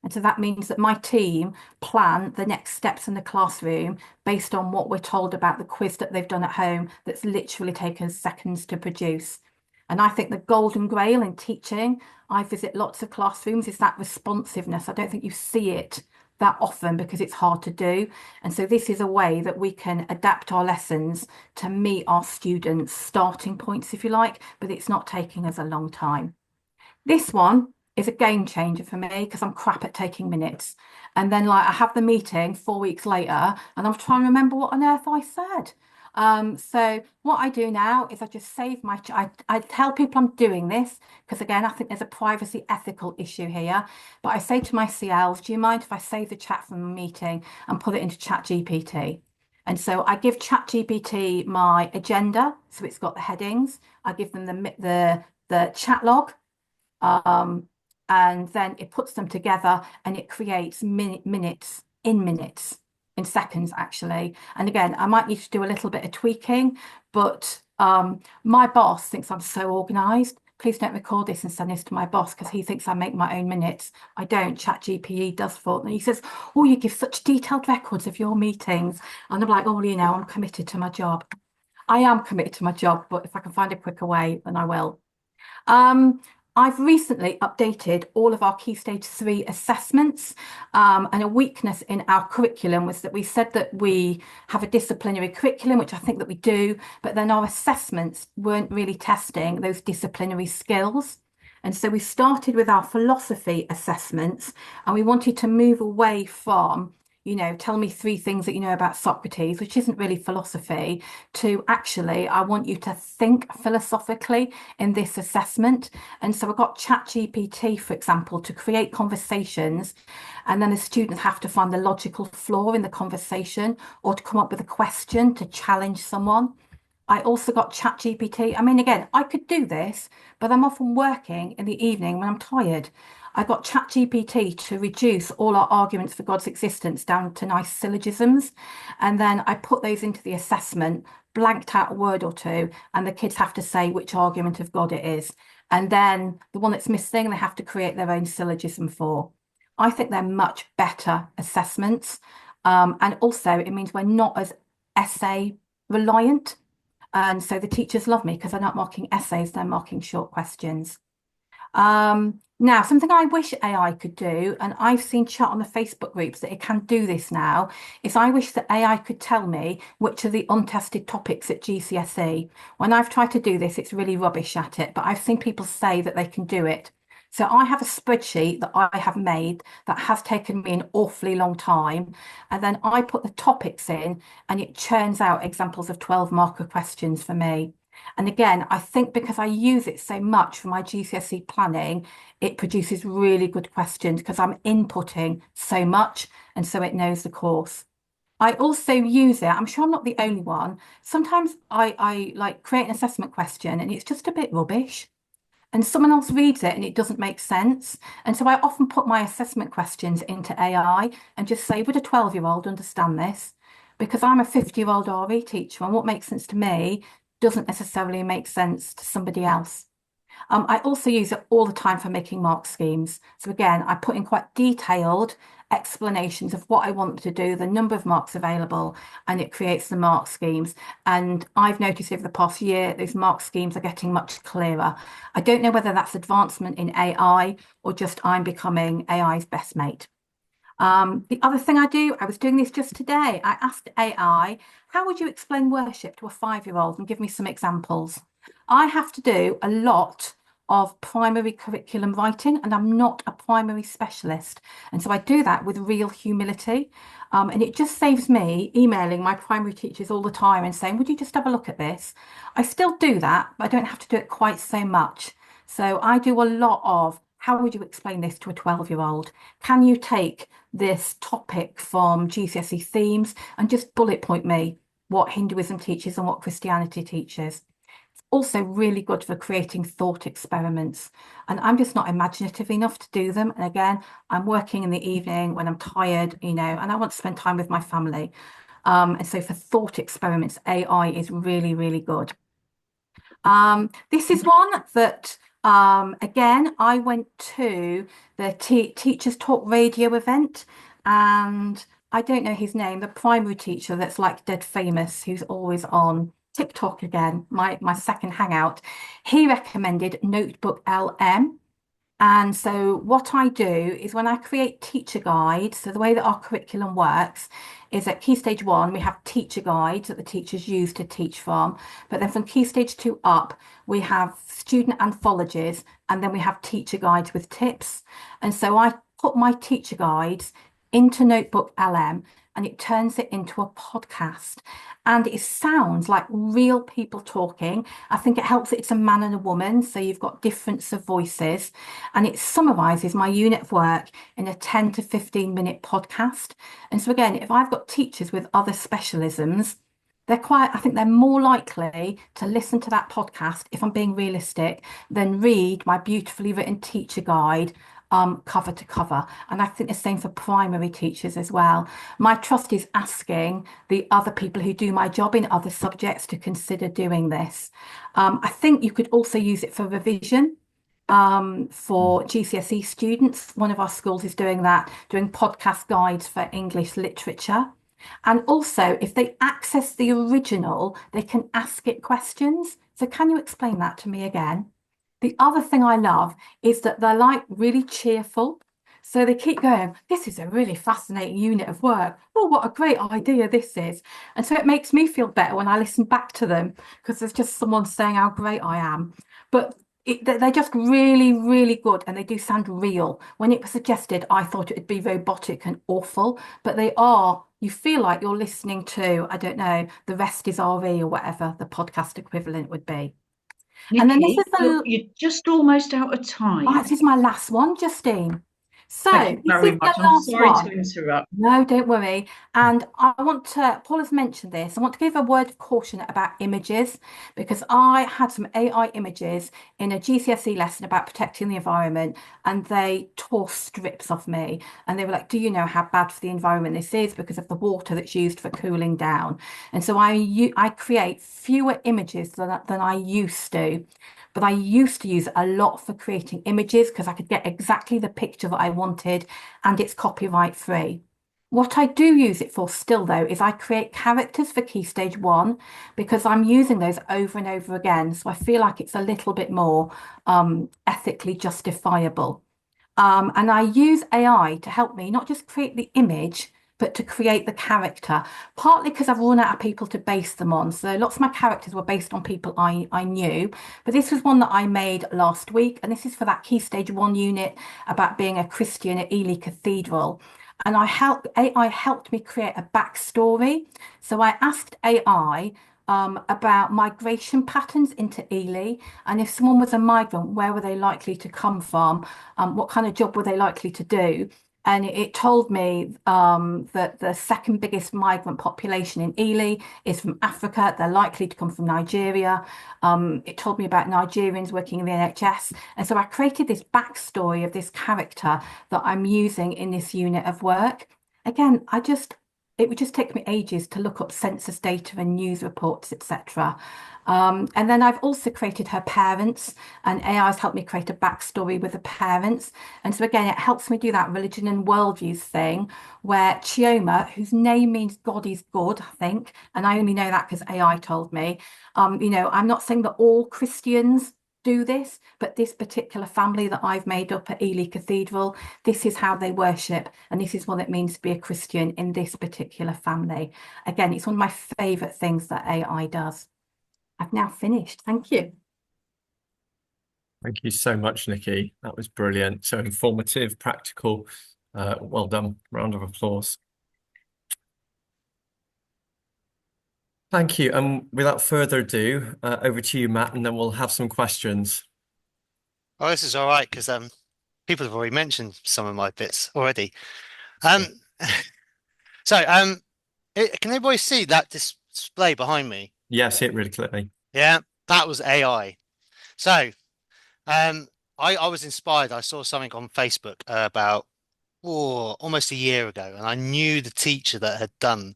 S4: And so that means that my team plan the next steps in the classroom based on what we're told about the quiz that they've done at home that's literally taken seconds to produce. And I think the golden grail in teaching, I visit lots of classrooms, is that responsiveness. I don't think you see it that often because it's hard to do. And so this is a way that we can adapt our lessons to meet our students' starting points, if you like, but it's not taking us a long time. This one is a game changer for me because I'm crap at taking minutes. And then like I have the meeting 4 weeks later and I'm trying to remember what on earth I said. So what I do now is I just save my, I tell people I'm doing this because again, I think there's a privacy ethical issue here, but I say to my CLs, do you mind if I save the chat from the meeting and put it into ChatGPT? And so I give ChatGPT my agenda, so it's got the headings. I give them the chat log, and then it puts them together and it creates minutes, in seconds actually. And again, I might need to do a little bit of tweaking, but my boss thinks I'm so organized. Please don't record this and send this to my boss because he thinks I make my own minutes. I don't. ChatGPT does for me. He says, oh, you give such detailed records of your meetings. And I'm like, oh, you know, I'm committed to my job. I am committed to my job, but if I can find a quicker way, then I will. I've recently updated all of our Key Stage 3 assessments, and a weakness in our curriculum was that we said that we have a disciplinary curriculum, which I think that we do, but then our assessments weren't really testing those disciplinary skills. And so we started with our philosophy assessments and we wanted to move away from, you know, tell me 3 things that you know about Socrates, which isn't really philosophy, to actually, I want you to think philosophically in this assessment. And so I got ChatGPT, for example, to create conversations, and then the students have to find the logical flaw in the conversation or to come up with a question to challenge someone. I also got ChatGPT. I mean, again, I could do this, but I'm often working in the evening when I'm tired. I got ChatGPT to reduce all our arguments for God's existence down to nice syllogisms. And then I put those into the assessment, blanked out a word or 2, and the kids have to say which argument of God it is. And then the one that's missing, they have to create their own syllogism for. I think they're much better assessments. And also it means we're not as essay reliant. And so the teachers love me because they're not marking essays, they're marking short questions. Now, something I wish AI could do, and I've seen chat on the Facebook groups that it can do this now, is I wish that AI could tell me which are the untested topics at GCSE. When I've tried to do this, it's really rubbish at it, but I've seen people say that they can do it. So I have a spreadsheet that I have made that has taken me an awfully long time. And then I put the topics in and it churns out examples of 12 marker questions for me. And again, I think because I use it so much for my GCSE planning, it produces really good questions because I'm inputting so much and so it knows the course. I also use it, I'm sure I'm not the only one. Sometimes I like create an assessment question and it's just a bit rubbish. And someone else reads it and it doesn't make sense. And so I often put my assessment questions into AI and just say, would a 12-year-old understand this? Because I'm a 50-year-old RE teacher and what makes sense to me doesn't necessarily make sense to somebody else. I also use it all the time for making mark schemes. So again, I put in quite detailed explanations of what I want to do, the number of marks available, and it creates the mark schemes. And I've noticed over the past year, those mark schemes are getting much clearer. I don't know whether that's advancement in AI or just I'm becoming AI's best mate. The other thing I was doing this just today, I asked AI, how would you explain worship to a 5-year-old and give me some examples? I have to do a lot of primary curriculum writing, and I'm not a primary specialist. And so I do that with real humility. And it just saves me emailing my primary teachers all the time and saying, would you just have a look at this? I still do that, but I don't have to do it quite so much. So I do a lot of, how would you explain this to a 12-year-old? Can you take this topic from GCSE themes and just bullet point me what Hinduism teaches and what Christianity teaches? Also really good for creating thought experiments, and I'm just not imaginative enough to do them. And again, I'm working in the evening when I'm tired, and I want to spend time with my family. And so for thought experiments, AI is really, really good. This is one that again, I went to the Teachers Talk Radio event, and I don't know his name, the primary teacher that's like dead famous, who's always on TikTok again, my second hangout. He recommended Notebook LM. And so what I do is when I create teacher guides, so the way that our curriculum works is at Key Stage 1, we have teacher guides that the teachers use to teach from. But then from Key Stage 2 up, we have student anthologies, and then we have teacher guides with tips. And so I put my teacher guides into Notebook LM, and it turns it into a podcast. And it sounds like real people talking. I think it helps that it's a man and a woman, so you've got difference of voices. And it summarizes my unit of work in a 10 to 15 minute podcast. And so again, if I've got teachers with other specialisms, I think they're more likely to listen to that podcast, if I'm being realistic, than read my beautifully written teacher guide cover to cover. And I think the same for primary teachers as well. My trust is asking the other people who do my job in other subjects to consider doing this. I think you could also use it for revision. For GCSE students, one of our schools is doing that, doing podcast guides for English literature. And also, if they access the original, they can ask it questions. So can you explain that to me again? The other thing I love is that they're like really cheerful. So they keep going, this is a really fascinating unit of work. Oh, what a great idea this is. And so it makes me feel better when I listen back to them, because there's just someone saying how great I am. But they're just really, really good, and they do sound real. When it was suggested, I thought it would be robotic and awful, but they are. You feel like you're listening to, I don't know, The Rest is RE or whatever the podcast equivalent would be.
S1: Nikki,
S4: And then this is
S1: you're just almost out of time.
S4: this is my last one, Justine. So
S1: Thank you
S4: this
S1: very
S4: is
S1: much.
S4: the
S1: I'm
S4: last
S1: sorry
S4: one.
S1: to interrupt.
S4: No, don't worry. And I want to, Paul has mentioned this, I want to give a word of caution about images, because I had some AI images in a GCSE lesson about protecting the environment, and they tore strips off me. And they were like, do you know how bad for the environment this is because of the water that's used for cooling down? And so I create fewer images than I used to. But I used to use it a lot for creating images because I could get exactly the picture that I wanted, and it's copyright free. What I do use it for still, though, is I create characters for Key Stage 1 because I'm using those over and over again. So I feel like it's a little bit more ethically justifiable. And I use AI to help me not just create the image, but to create the character, partly because I've run out of people to base them on. So lots of my characters were based on people I knew, but this was one that I made last week. And this is for that Key Stage 1 unit about being a Christian at Ely Cathedral. And AI helped me create a backstory. So I asked AI about migration patterns into Ely, and if someone was a migrant, where were they likely to come from? What kind of job were they likely to do? And it told me that the second biggest migrant population in Ely is from Africa. They're likely to come from Nigeria. It told me about Nigerians working in the NHS. And so I created this backstory of this character that I'm using in this unit of work. Again, it would just take me ages to look up census data and news reports, etc. And then I've also created her parents, and AI has helped me create a backstory with the parents. And so again, it helps me do that religion and worldviews thing where Chioma, whose name means God is good, I think, and I only know that because AI told me, I'm not saying that all Christians do this, but this particular family that I've made up at Ely Cathedral, this is how they worship, and this is what it means to be a Christian in this particular family. Again, it's one of my favourite things that AI does. I've now finished. Thank you.
S2: Thank you so much, Nikki. That was brilliant. So informative, practical. Well done. Round of applause. Thank you. And without further ado, over to you, Matt, and then we'll have some questions.
S5: Oh, this is all right because people have already mentioned some of my bits already. Um, so can everybody see that display behind me?
S2: Yeah, see it really clearly.
S5: Yeah, that was AI. So I was inspired. I saw something on Facebook about almost a year ago, and I knew the teacher that had done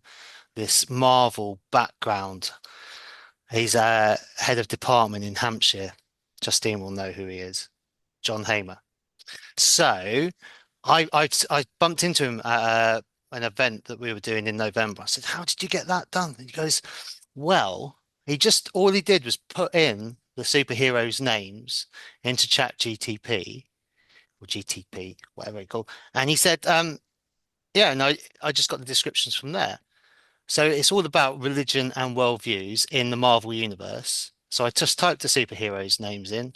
S5: this Marvel background. He's head of department in Hampshire. Justine will know who he is, John Hamer. So I bumped into him at an event that we were doing in November. I said, "How did you get that done?" And he goes, "Well, all he did was put in the superheroes' names into ChatGTP or GTP, whatever it's called, and he said, yeah, and I just got the descriptions from there. So it's all about religion and worldviews in the Marvel universe. So I just typed the superheroes' names in,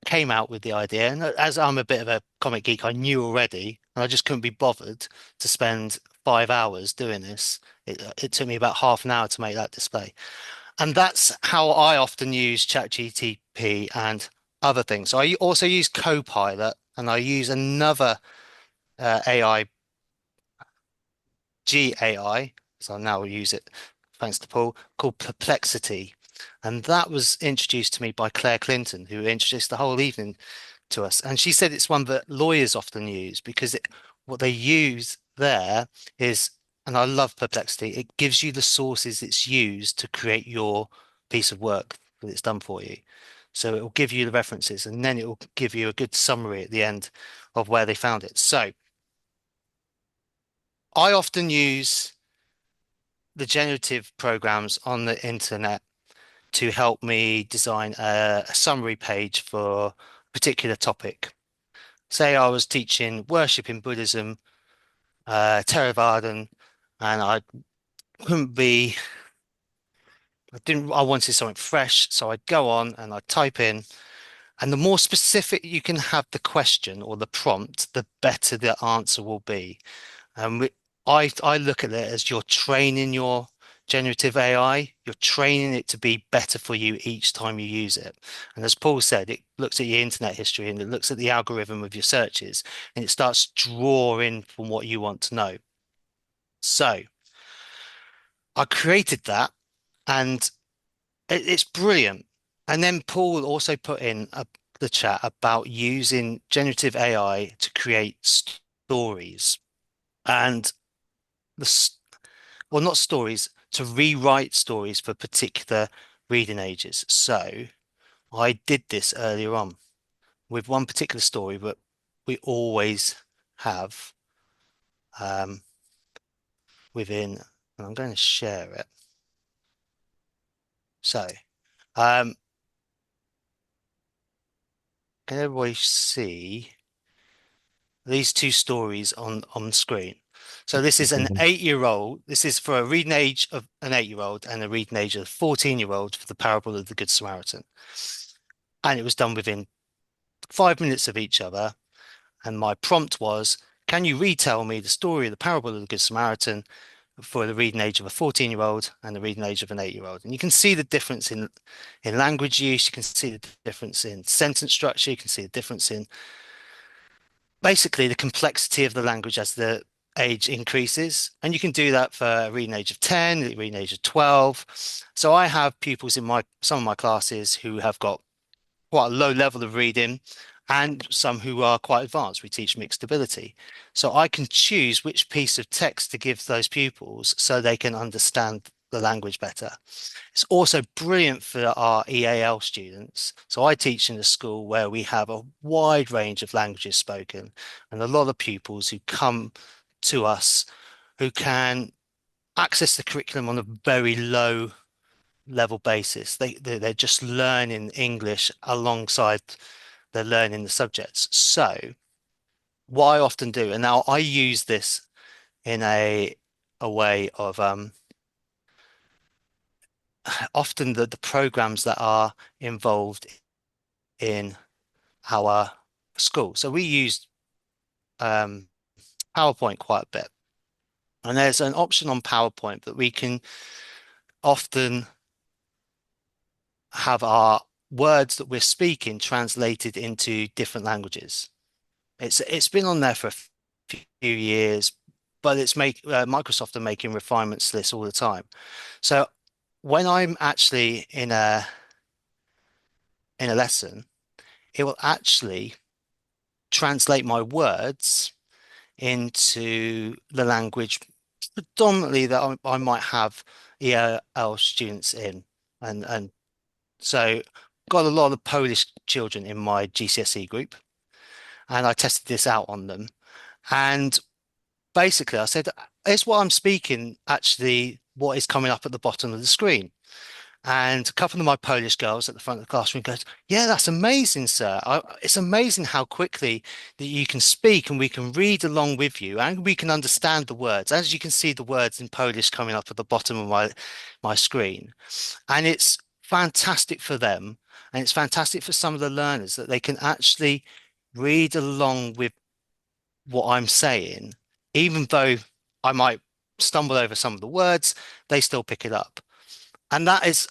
S5: came out with the idea. And as I'm a bit of a comic geek, I knew already, and I just couldn't be bothered to spend 5 hours doing this. It took me about half an hour to make that display. And that's how I often use ChatGTP and other things. So I also use Copilot, and I use another AI, GAI, so I'll now use it thanks to Paul, called Perplexity. And that was introduced to me by Claire Clinton, who introduced the whole evening to us. And she said it's one that lawyers often use because what they use there is, and I love Perplexity, it gives you the sources it's used to create your piece of work that it's done for you. So it will give you the references, and then it will give you a good summary at the end of where they found it. So I often use the generative programs on the internet to help me design a summary page for a particular topic. Say I was teaching worship in Buddhism, Theravada, and I couldn't be, I wanted something fresh, so I'd go on and I'd type in, and the more specific you can have the question or the prompt, the better the answer will be. And I look at it as you're training your generative AI, you're training it to be better for you each time you use it. And as Paul said, it looks at your internet history and it looks at the algorithm of your searches and it starts drawing from what you want to know. So I created that and it's brilliant. And then Paul also put in the chat about using generative AI to create stories. And well, not stories, to rewrite stories for particular reading ages. So I did this earlier on with one particular story, but we always have within, and I'm going to share it. So can everybody see these two stories on the screen? So this is an 8-year-old. This is for a reading age of an 8-year-old and a reading age of a 14-year-old for the parable of the Good Samaritan. And it was done within 5 minutes of each other. And my prompt was, can you retell me the story of the parable of the Good Samaritan for the reading age of a 14-year-old and the reading age of an 8-year-old? And you can see the difference in language use. You can see the difference in sentence structure. You can see the difference in basically the complexity of the language as the age increases. And you can do that for a reading age of 10, a reading age of 12. So I have pupils in some of my classes who have got quite a low level of reading and some who are quite advanced. We teach mixed ability. So I can choose which piece of text to give those pupils so they can understand the language better. It's also brilliant for our EAL students. So I teach in a school where we have a wide range of languages spoken and a lot of pupils who come to us who can access the curriculum on a very low level basis. They're just learning English alongside they're learning the subjects. So what I often do, and now I use this in a way of often the programs that are involved in our school. So we used PowerPoint quite a bit. And there's an option on PowerPoint that we can often have our words that we're speaking translated into different languages. It's been on there for a few years, but Microsoft are making refinements to this all the time. So when I'm actually in a lesson, it will actually translate my words into the language predominantly that I might have EL students in, and so got a lot of Polish children in my GCSE group, and I tested this out on them, and basically I said, "Is what I'm speaking actually what is coming up at the bottom of the screen?" And a couple of my Polish girls at the front of the classroom goes, "Yeah, that's amazing, sir. It's amazing how quickly that you can speak and we can read along with you and we can understand the words. As you can see the words in Polish coming up at the bottom of my screen." And it's fantastic for them. And it's fantastic for some of the learners that they can actually read along with what I'm saying, even though I might stumble over some of the words, they still pick it up. And that has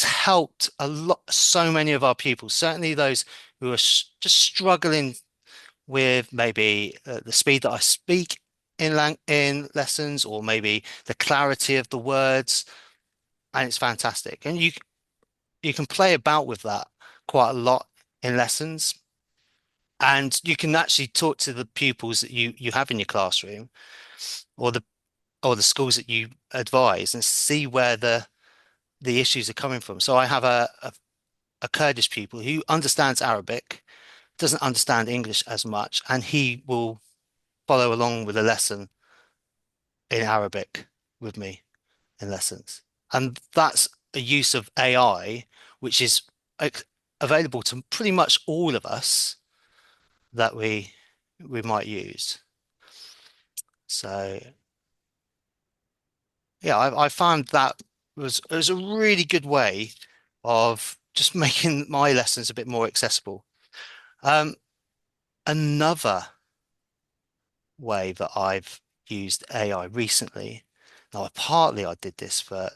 S5: helped a lot, so many of our pupils, certainly those who are just struggling with maybe the speed that I speak in lessons, or maybe the clarity of the words, and it's fantastic. And you can play about with that quite a lot in lessons, and you can actually talk to the pupils that you have in your classroom, or the schools that you advise, and see where the issues are coming from. So I have a Kurdish pupil who understands Arabic, doesn't understand English as much, and he will follow along with a lesson in Arabic with me in lessons. And that's a use of AI, which is available to pretty much all of us that we might use. So yeah, I found that it was a really good way of just making my lessons a bit more accessible. Another way that I've used AI recently, now partly I did this for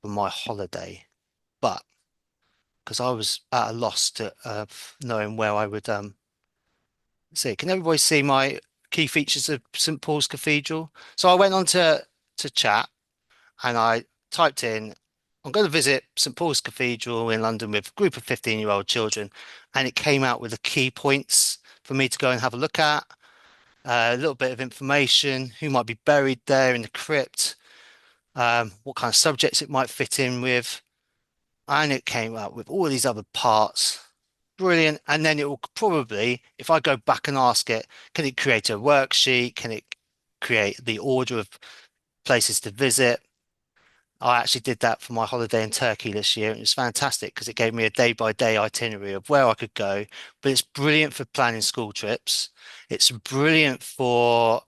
S5: my holiday, but because I was at a loss to knowing where I would see. Can everybody see my key features of St. Paul's Cathedral? So I went on to chat and I typed in, "I'm going to visit St. Paul's Cathedral in London with a group of 15-year-old children," and it came out with the key points for me to go and have a look at, a little bit of information, who might be buried there in the crypt, what kind of subjects it might fit in with, and it came out with all these other parts. Brilliant. And then it will probably, if I go back and ask it, can it create a worksheet? Can it create the order of places to visit? I actually did that for my holiday in Turkey this year, and it was fantastic because it gave me a day-by-day itinerary of where I could go. But it's brilliant for planning school trips. It's brilliant for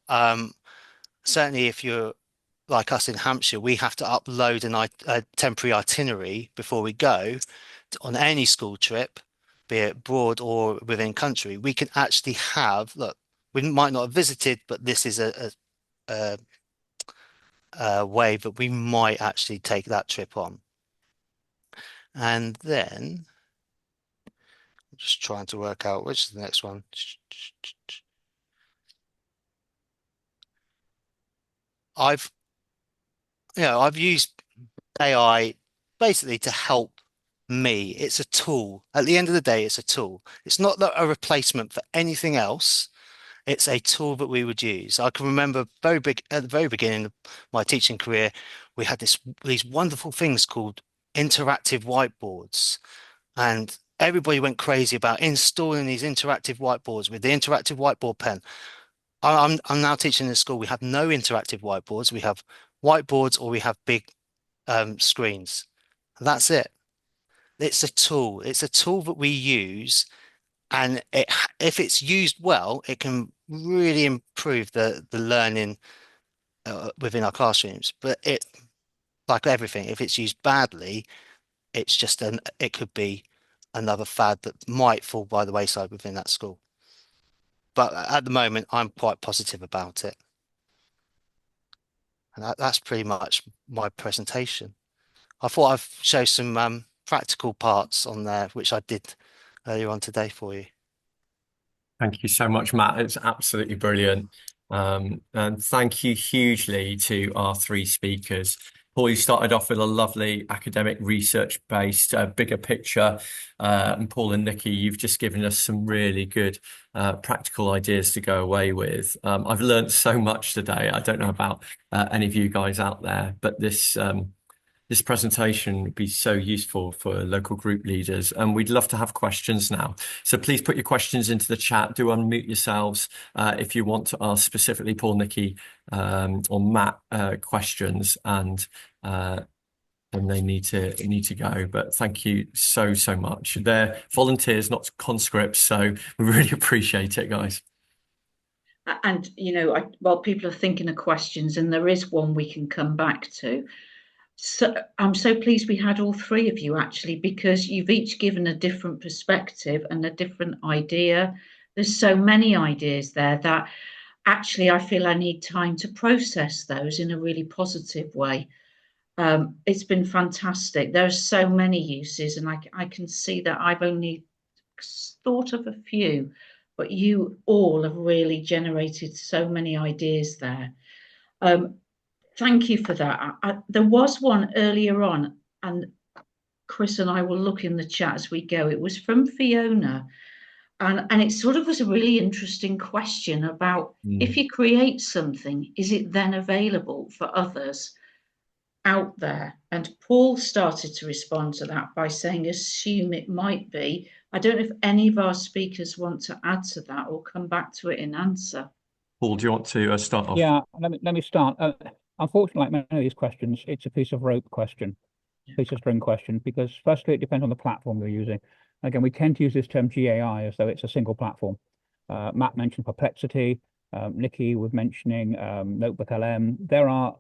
S5: certainly if you're like us in Hampshire, we have to upload a temporary itinerary before we go on any school trip, be it abroad or within country. We can actually have, look, we might not have visited, but this is a way that we might actually take that trip on. And then I'm just trying to work out which is the next one. I've used AI basically to help me. It's a tool. At the end of the day, it's a tool. It's not a replacement for anything else. It's a tool that we would use. I can remember at the very beginning of my teaching career, we had these wonderful things called interactive whiteboards, and everybody went crazy about installing these interactive whiteboards with the interactive whiteboard pen. I'm now teaching in a school. We have no interactive whiteboards. We have whiteboards, or we have big screens. That's it. It's a tool. It's a tool that we use, and if it's used well, it can really improve the learning within our classrooms. But like everything, if it's used badly, it could be another fad that might fall by the wayside within that school. But at the moment, I'm quite positive about it. And that's pretty much my presentation. I thought I'd show some practical parts on there, which I did earlier on today for you.
S2: Thank you so much, Matt. It's absolutely brilliant. And thank you hugely to our three speakers. Paul, you started off with a lovely academic research-based bigger picture. And Paul and Nikki, you've just given us some really good practical ideas to go away with. I've learned so much today. I don't know about any of you guys out there, but this presentation would be so useful for local group leaders, and we'd love to have questions now. So please put your questions into the chat. Do unmute yourselves if you want to ask specifically Paul, Nikki, or Matt questions, and when they need to go. But thank you so much. They're volunteers, not conscripts, so we really appreciate it, guys.
S1: And while people are thinking of questions, and there is one we can come back to. So I'm so pleased we had all three of you, actually, because you've each given a different perspective and a different idea. There's so many ideas there that actually I feel I need time to process those in a really positive way. It's been fantastic. There are so many uses, and I can see that I've only thought of a few, but you all have really generated so many ideas there. Thank you for that. There was one earlier on, and Chris and I will look in the chat as we go. It was from Fiona, and it sort of was a really interesting question about if you create something, is it then available for others out there? And Paul started to respond to that by saying, assume it might be. I don't know if any of our speakers want to add to that or come back to it in answer.
S2: Paul, do you want to start off?
S3: Yeah, let me start. Unfortunately, like many of these questions, it's a piece of rope question, piece of string question, because firstly, it depends on the platform you're using. Again, we tend to use this term GAI as though it's a single platform. Matt mentioned Perplexity. Nikki was mentioning Notebook LM. There are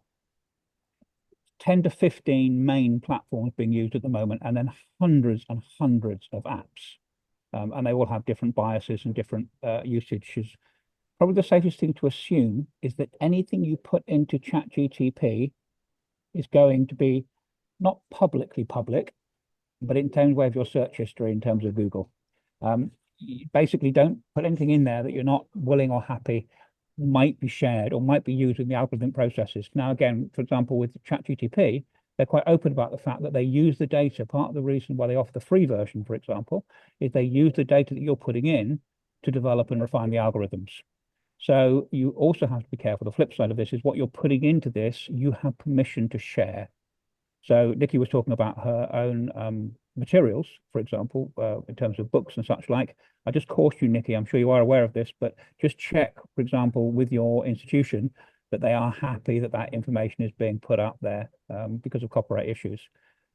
S3: 10 to 15 main platforms being used at the moment, and then hundreds and hundreds of apps. And they all have different biases and different usages. Probably the safest thing to assume is that anything you put into ChatGTP is going to be not publicly public, but in terms of your search history, in terms of Google. You basically don't put anything in there that you're not willing or happy might be shared or might be used in the algorithmic processes. Now, again, for example, with ChatGTP, they're quite open about the fact that they use the data. Part of the reason why they offer the free version, for example, is they use the data that you're putting in to develop and refine the algorithms. So you also have to be careful. The flip side of this is what you're putting into this, you have permission to share. So Nikki was talking about her own materials, for example, in terms of books and such like. I just caution you, Nikki, I'm sure you are aware of this, but just check, for example, with your institution that they are happy that that information is being put out there because of copyright issues.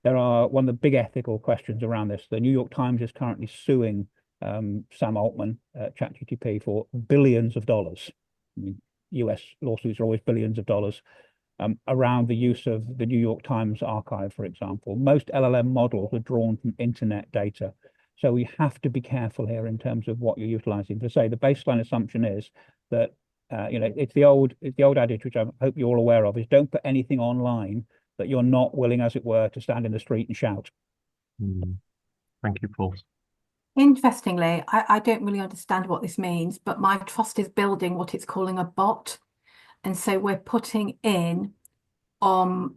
S3: There are one of the big ethical questions around this. The New York Times is currently suing Sam Altman, ChatGTP, for billions of dollars. I mean, US lawsuits are always billions of dollars around the use of the New York Times archive, for example. Most LLM models are drawn from internet data. So we have to be careful here in terms of what you're utilizing. To say the baseline assumption is that it's the old adage, which I hope you're all aware of, is don't put anything online that you're not willing, as it were, to stand in the street and shout.
S2: Thank you, Paul.
S4: Interestingly, I don't really understand what this means, but my trust is building what it's calling a bot. And so we're putting in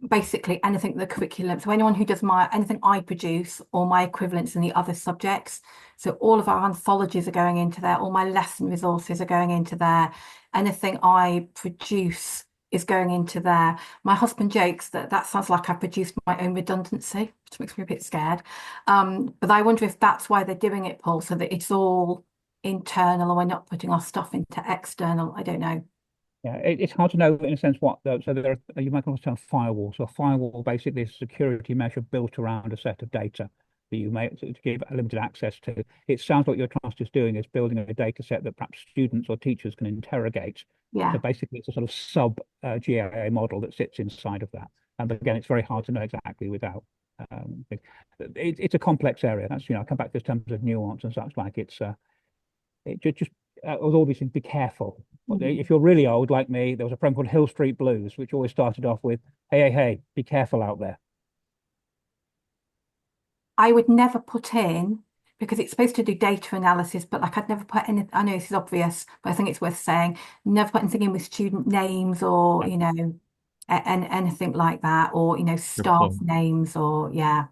S4: basically anything the curriculum. So anyone who does anything I produce or my equivalents in the other subjects. So all of our anthologies are going into there. All my lesson resources are going into there. Anything I produce is going into there. My husband jokes that sounds like I produced my own redundancy, which makes me a bit scared. But I wonder if that's why they're doing it, Paul, so that it's all internal and we're not putting our stuff into external. I don't know.
S3: Yeah, it's hard to know in a sense what. So there are, you might also have firewalls. So a firewall basically is a security measure built around a set of data that you may to give limited access to. It sounds like your trust is doing is building a data set that perhaps students or teachers can interrogate.
S4: Yeah.
S3: So basically, it's a sort of sub GAA model that sits inside of that. And again, it's very hard to know exactly without thing. It's a complex area. That's, I come back to this terms of nuance and such like. It's it just with all these things, be careful. If you're really old like me, there was a program called Hill Street Blues, which always started off with, hey, be careful out there.
S4: I would never put in, because it's supposed to do data analysis, but like I'd never put any, I know this is obvious, but I think it's worth saying, never put anything in with student names or, and anything like that, or, staff
S2: point.
S4: names or, yeah.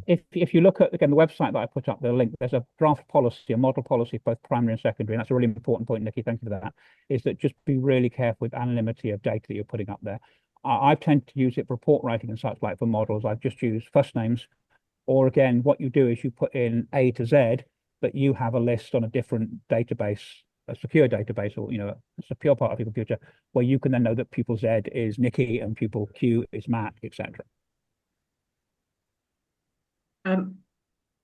S3: If you look at, again, the website that I put up, the link, there's a draft policy, a model policy, both primary and secondary, and that's a really important point, Nikki, thank you for that, is that just be really careful with anonymity of data that you're putting up there. I tend to use it for report writing and such like for models. I've just used first names, or again, what you do is you put in A to Z, but you have a list on a different database, a secure database, or, a secure part of your computer, where you can then know that pupil Z is Nikki and pupil Q is Matt, etc.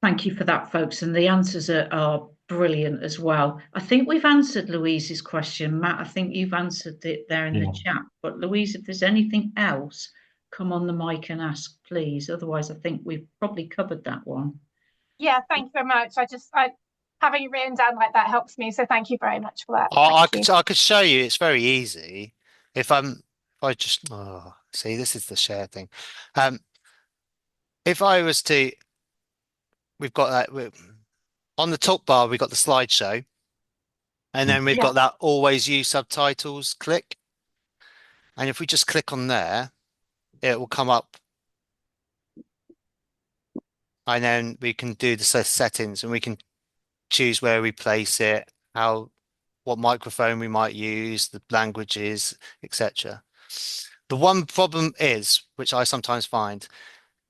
S1: Thank you for that, folks. And the answers are brilliant as well. I think we've answered Louise's question. Matt, I think you've answered it there in the chat. But Louise, if there's anything else, come on the mic and ask, please. Otherwise, I think we've probably covered that one.
S6: Yeah, thank you very much. I having it written down like that helps me. So thank you very much for that.
S5: I could show you. It's very easy. If I just see, this is the share thing. If I was to, we've got that on the top bar. We've got the slideshow, and then we've got that always use subtitles click. And if we just click on there, it will come up, and then we can do the settings, and we can choose where we place it, what microphone we might use, the languages, etc. The one problem is, which I sometimes find,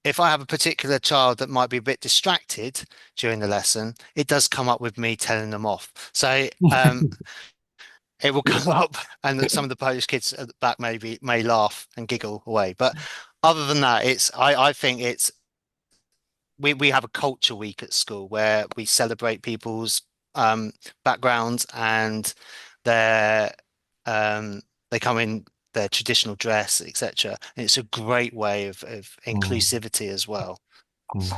S5: if I have a particular child that might be a bit distracted during the lesson, it does come up with me telling them off. So it will come up, and some of the Polish kids at the back may laugh and giggle away. But other than that, I think we have a culture week at school where we celebrate people's backgrounds, and they come in their traditional dress, etc. And it's a great way of inclusivity as well.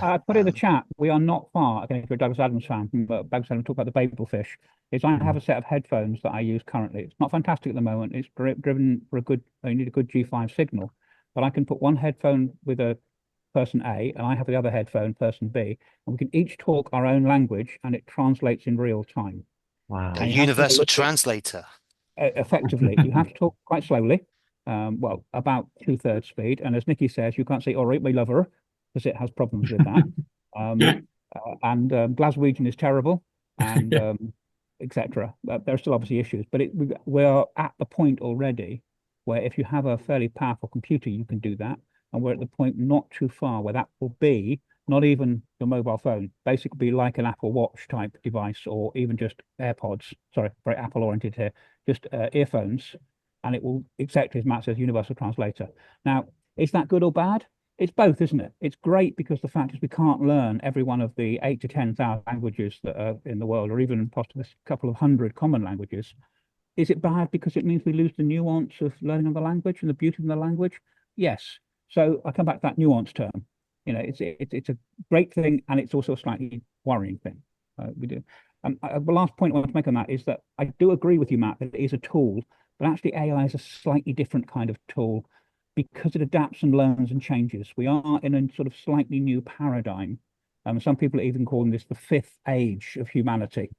S3: I put in the chat, we are not far, again, if you're a Douglas Adams fan, Douglas Adams talk about the Babelfish, is I have a set of headphones that I use currently. It's not fantastic at the moment. It's driven for you need a good G5 signal, but I can put one headphone with a person A, and I have the other headphone, person B, and we can each talk our own language, and it translates in real time.
S2: Wow.
S5: A universal translator.
S3: Effectively, you have to talk quite slowly, well, about 2/3 speed. And as Nikki says, you can't say, all right, we love her, because it has problems with that. And Glaswegian is terrible, and etc. There are still obviously issues, but we are at the point already where if you have a fairly powerful computer, you can do that. And we're at the point not too far where that will be not even your mobile phone, basically be like an Apple Watch type device, or even just AirPods. Sorry, very Apple oriented here, just earphones, and it will, exactly as Matt says, universal translator. Now, is that good or bad? It's both, isn't it? It's great because the fact is we can't learn every one of the 8,000 to 10,000 languages that are in the world, or even possibly a couple of hundred common languages. Is it bad because it means we lose the nuance of learning of the language and the beauty of the language? Yes. So I come back to that nuance term. It's a great thing, and it's also a slightly worrying thing. We do. The last point I want to make on that is that I do agree with you, Matt, that it is a tool, but actually AI is a slightly different kind of tool because it adapts and learns and changes. We are in a sort of slightly new paradigm. Some people are even calling this the fifth age of humanity.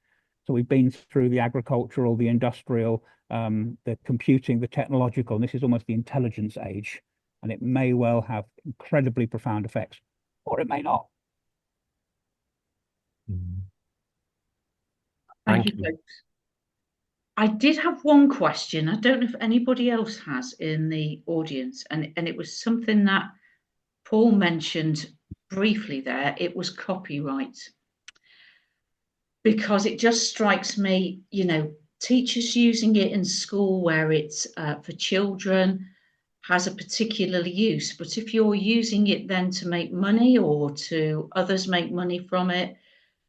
S3: So we've been through the agricultural, the industrial, the computing, the technological, and this is almost the intelligence age. And it may well have incredibly profound effects, or it may not.
S1: Thank you, folks. I did have one question. I don't know if anybody else has in the audience, and it was something that Paul mentioned briefly there. It was copyright. Because it just strikes me, teachers using it in school where it's for children has a particular use, but if you're using it then to make money or to others make money from it,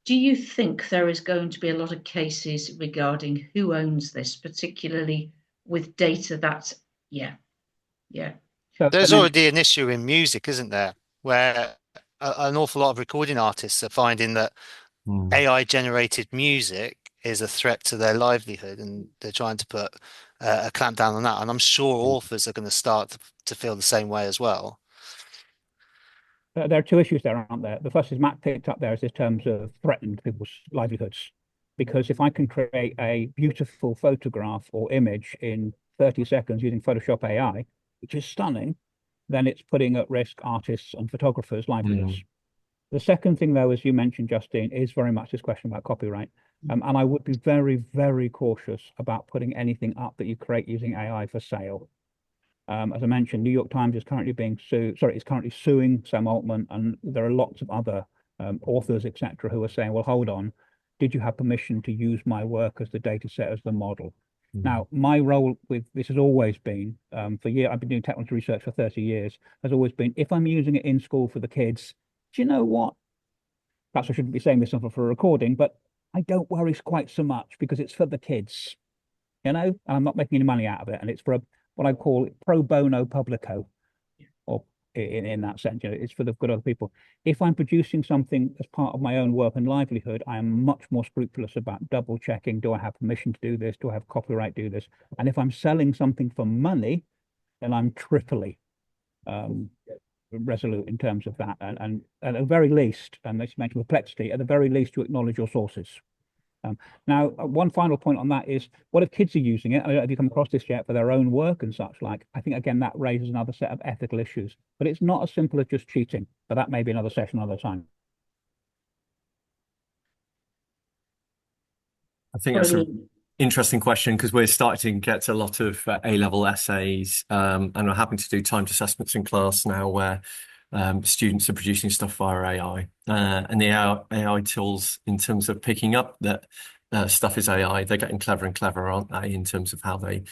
S1: do you think there is going to be a lot of cases regarding who owns this, particularly with data that's,
S5: So there's already an issue in music, isn't there? where an awful lot of recording artists are finding that AI generated music is a threat to their livelihood, and they're trying to put a clamp down on that. And I'm sure authors are going to start to feel the same way as well.
S3: There are two issues there, aren't there? The first is Matt picked up there is in terms of threatened people's livelihoods. Because if I can create a beautiful photograph or image in 30 seconds using Photoshop AI, which is stunning, then it's putting at risk artists and photographers' livelihoods. The second thing, though, as you mentioned, Justine, is very much this question about copyright. And I would be very, very cautious about putting anything up that you create using AI for sale. As I mentioned, New York Times is currently currently suing Sam Altman, and there are lots of other authors, etc., who are saying, well, hold on, did you have permission to use my work as the data set, as the model? Now, my role with this has always been, I've been doing technology research for 30 years, has always been, if I'm using it in school for the kids, do you know what? Perhaps I shouldn't be saying this for a recording, but I don't worry quite so much because it's for the kids, and I'm not making any money out of it. And it's for what I call pro bono publico, or in that sense, it's for the good of other people. If I'm producing something as part of my own work and livelihood, I am much more scrupulous about double checking. Do I have permission to do this? Do I have copyright to do this? And if I'm selling something for money, then I'm triply resolute in terms of that. And at the very least, and as you mentioned Perplexity, at the very least, you acknowledge your sources. Now, one final point on that is, what if kids are using it? I don't know if you come across this yet, for their own work and such like. I think, again, that raises another set of ethical issues. But it's not as simple as just cheating. But that may be another session another time.
S2: I think that's an interesting question, because we're starting to get a lot of A-level essays, and we're having to do timed assessments in class now where students are producing stuff via AI, and the AI tools, in terms of picking up that stuff is AI, they're getting clever and clever, aren't they, in terms of how they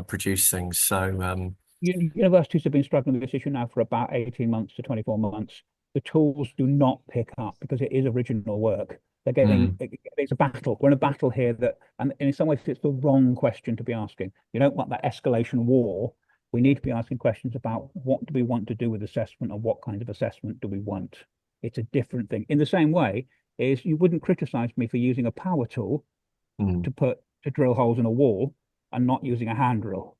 S2: produce things. So
S3: universities have been struggling with this issue now for about 18 months to 24 months. The tools do not pick up because it is original work. They're getting it's a battle. We're in a battle here and in some ways it's the wrong question to be asking. You don't want that escalation war. We need to be asking questions about what do we want to do with assessment, and what kind of assessment do we want? It's a different thing. In the same way is, you wouldn't criticize me for using a power tool to drill holes in a wall and not using a hand drill.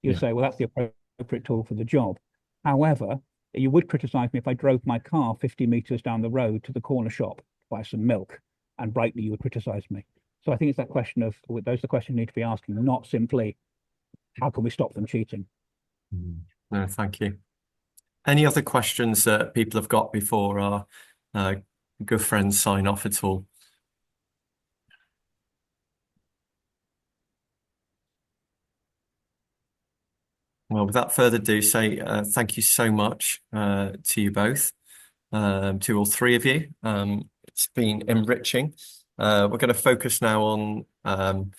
S3: You'd say, well, that's the appropriate tool for the job. However, you would criticize me if I drove my car 50 meters down the road to the corner shop to buy some milk, and rightly you would criticize me. So I think it's that question of, those are the questions you need to be asking, not simply, how can we stop them cheating?
S2: No, thank you. Any other questions that people have got before our good friends sign off at all? Well, without further ado, thank you so much to you both, to all three of you. It's been enriching. We're going to focus now on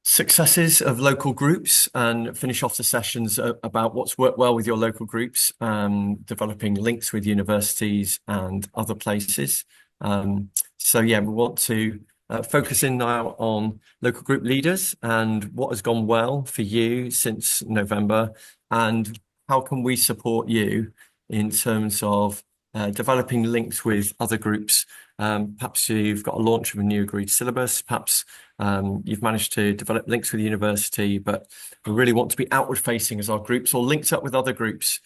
S2: successes of local groups and finish off the sessions about what's worked well with your local groups, developing links with universities and other places. So yeah, we want to focus in now on local group leaders and what has gone well for you since November, and how can we support you in terms of developing links with other groups. Perhaps you've got a launch of a new agreed syllabus, perhaps you've managed to develop links with the university, but we really want to be outward facing as our groups, or linked up with other groups,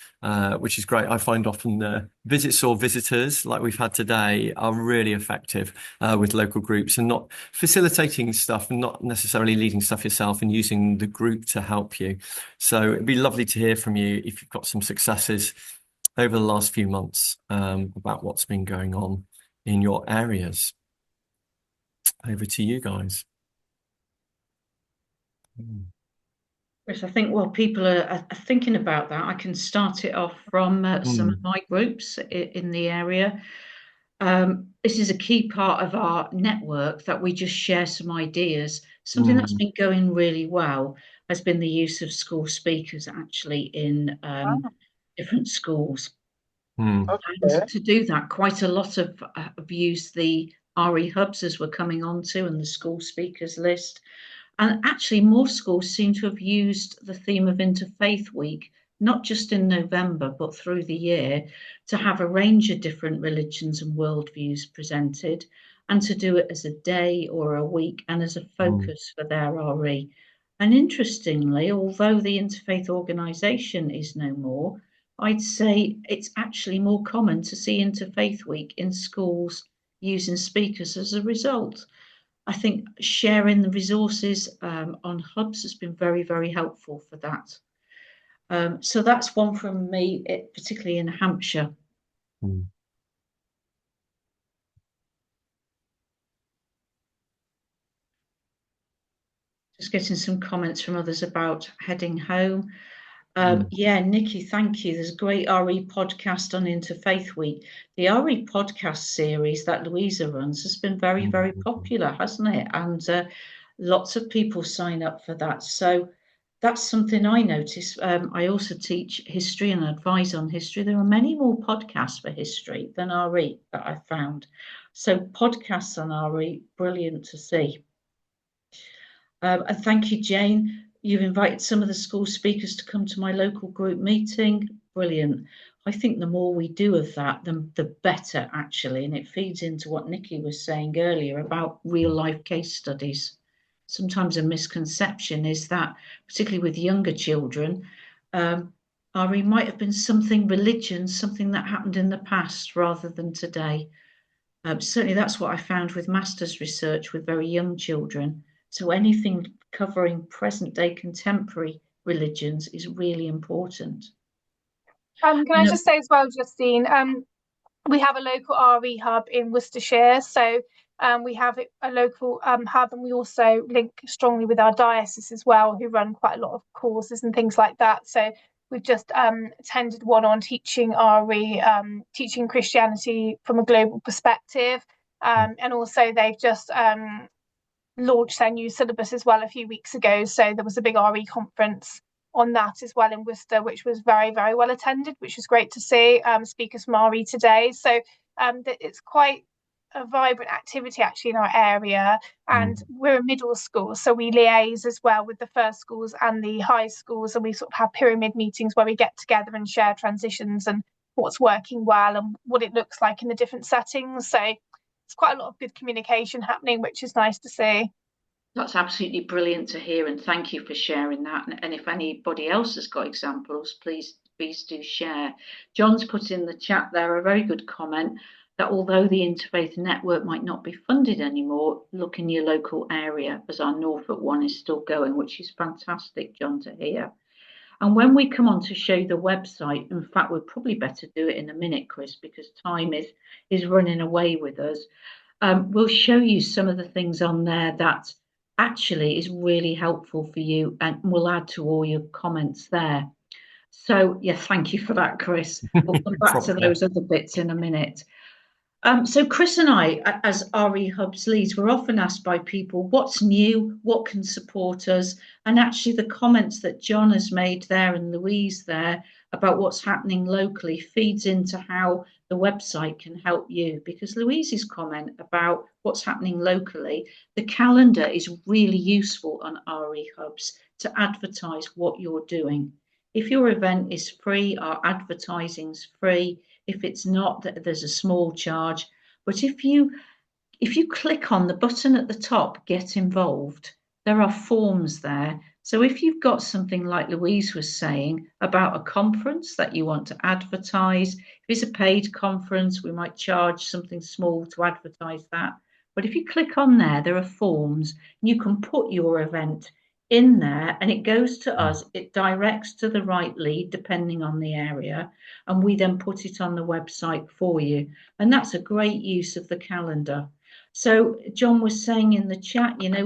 S2: which is great. I find often visits or visitors like we've had today are really effective with local groups, and not facilitating stuff and not necessarily leading stuff yourself, and using the group to help you. So it'd be lovely to hear from you if you've got some successes over the last few months about what's been going on in your areas. Over to you guys.
S1: Chris, I think while people are thinking about that, I can start it off from some of my groups in the area. This is a key part of our network, that we just share some ideas. Something that's been going really well has been the use of school speakers, actually, in different schools. And to do that, quite a lot of have used the RE hubs, as we're coming on to, and the school speakers list. And actually, more schools seem to have used the theme of Interfaith Week not just in November, but through the year, to have a range of different religions and worldviews presented, and to do it as a day or a week and as a focus for their RE. And interestingly, although the interfaith organisation is no more, I'd say it's actually more common to see Interfaith Week in schools using speakers as a result. I think sharing the resources on hubs has been very, very helpful for that. So that's one from me, particularly in Hampshire. Just getting some comments from others about heading home. Yeah, Nikki, thank you. There's a great RE podcast on Interfaith Week. The RE podcast series that Louisa runs has been very, very popular, hasn't it? And lots of people sign up for that. So that's something I notice. I also teach history and advise on history. There are many more podcasts for history than RE that I've found. So podcasts on RE, brilliant to see. And thank you, Jane. You've invited some of the school speakers to come to my local group meeting. Brilliant. I think the more we do of that, the better, actually. And it feeds into what Nikki was saying earlier about real life case studies. Sometimes a misconception is that, particularly with younger children, RE might have been something religion, something that happened in the past rather than today. Certainly that's what I found with master's research with very young children. So anything covering present day contemporary religions is really important.
S6: Can I just say as well, Justine, we have a local RE hub in Worcestershire. So we have a local hub, and we also link strongly with our diocese as well, who run quite a lot of courses and things like that. So we've just attended one on teaching RE, teaching Christianity from a global perspective. And also they've just launched their new syllabus as well a few weeks ago. So there was a big RE conference on that as well in Worcester, which was very, very well attended, which was great to see. Speakers from RE today. So it's quite a vibrant activity actually in our area. And we're a middle school, so we liaise as well with the first schools and the high schools, and we sort of have pyramid meetings where we get together and share transitions and what's working well and what it looks like in the different settings. So it's quite a lot of good communication happening, which is nice to see.
S1: That's absolutely brilliant to hear, and thank you for sharing that. And if anybody else has got examples, please do share. John's put in the chat there a very good comment that although the Interfaith Network might not be funded anymore, look in your local area, as our Norfolk one is still going, which is fantastic, John, to hear. And when we come on to show the website, in fact, we'd probably better do it in a minute, Chris, because time is running away with us. We'll show you some of the things on there that actually is really helpful for you, and we'll add to all your comments there. So yeah, thank you for that, Chris. We'll come back to those other bits in a minute. So Chris and I, as RE Hubs leads, we're often asked by people, what's new, what can support us? And actually the comments that John has made there and Louise there about what's happening locally feeds into how the website can help you. Because Louise's comment about what's happening locally, the calendar is really useful on RE Hubs to advertise what you're doing. If your event is free, our advertising's free. If it's not, there's a small charge. But if you click on the button at the top, get involved, there are forms there. So if you've got something like Louise was saying about a conference that you want to advertise, if it's a paid conference, we might charge something small to advertise that. But if you click on there, there are forms, and you can put your event in there and it goes to us. It directs to the right lead depending on the area, and we then put it on the website for you. And that's a great use of the calendar. So John was saying in the chat, you know,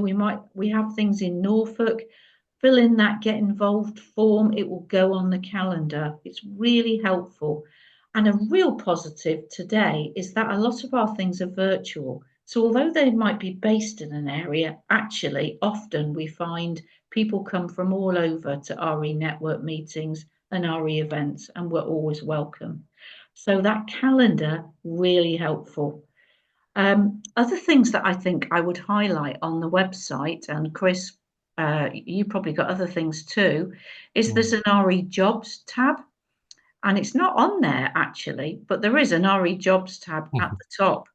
S1: we have things in Norfolk. Fill in that get involved form, it will go on the calendar. It's really helpful. And a real positive today is that a lot of our things are virtual. So although they might be based in an area, actually often we find people come from all over to RE Network meetings and RE events, and we're always welcome. So that calendar, really helpful. Other things that I think I would highlight on the website, and Chris, you probably got other things too, is there's an RE jobs tab. And it's not on there actually, but there is an RE jobs tab at the top.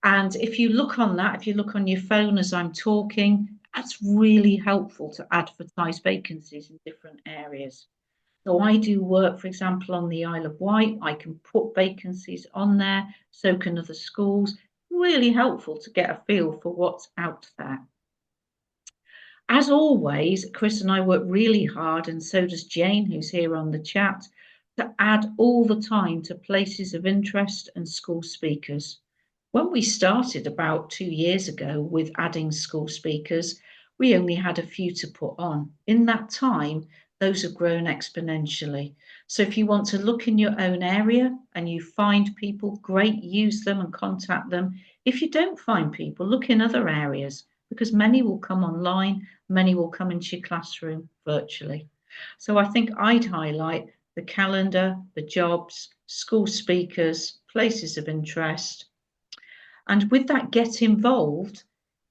S1: And if you look on that, if you look on your phone as I'm talking, that's really helpful to advertise vacancies in different areas. So I do work, for example, on the Isle of Wight. I can put vacancies on there, so can other schools. Really helpful to get a feel for what's out there. As always, Chris and I work really hard, and so does Jane, who's here on the chat, to add all the time to places of interest and school speakers. When we started about 2 years ago with adding school speakers, we only had a few to put on. In that time, those have grown exponentially. So if you want to look in your own area and you find people, great, use them and contact them. If you don't find people, look in other areas, because many will come online, many will come into your classroom virtually. So I think I'd highlight the calendar, the jobs, school speakers, places of interest. And with that get involved,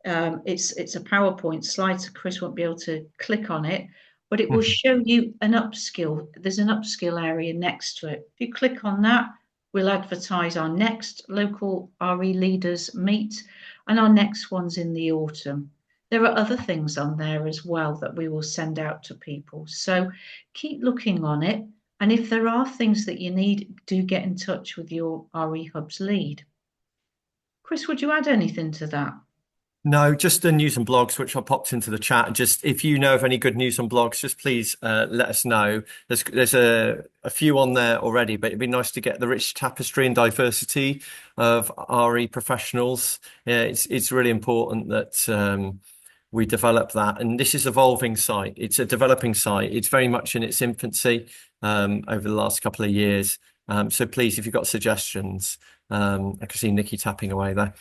S1: it's a PowerPoint slide, so Chris won't be able to click on it, but it will show you an upskill. There's an upskill area next to it. If you click on that, we'll advertise our next local RE leaders meet, and our next one's in the autumn. There are other things on there as well that we will send out to people. So keep looking on it. And if there are things that you need, do get in touch with your RE Hubs lead. Chris, would you add anything to that?
S2: No, just the news and blogs, which I popped into the chat. Just if you know of any good news and blogs, just please let us know. There's a few on there already, but it'd be nice to get the rich tapestry and diversity of RE professionals. Yeah, it's really important that we develop that. And this is evolving site. It's a developing site. It's very much in its infancy over the last couple of years. So please, if you've got suggestions, I can see Nikki tapping away there.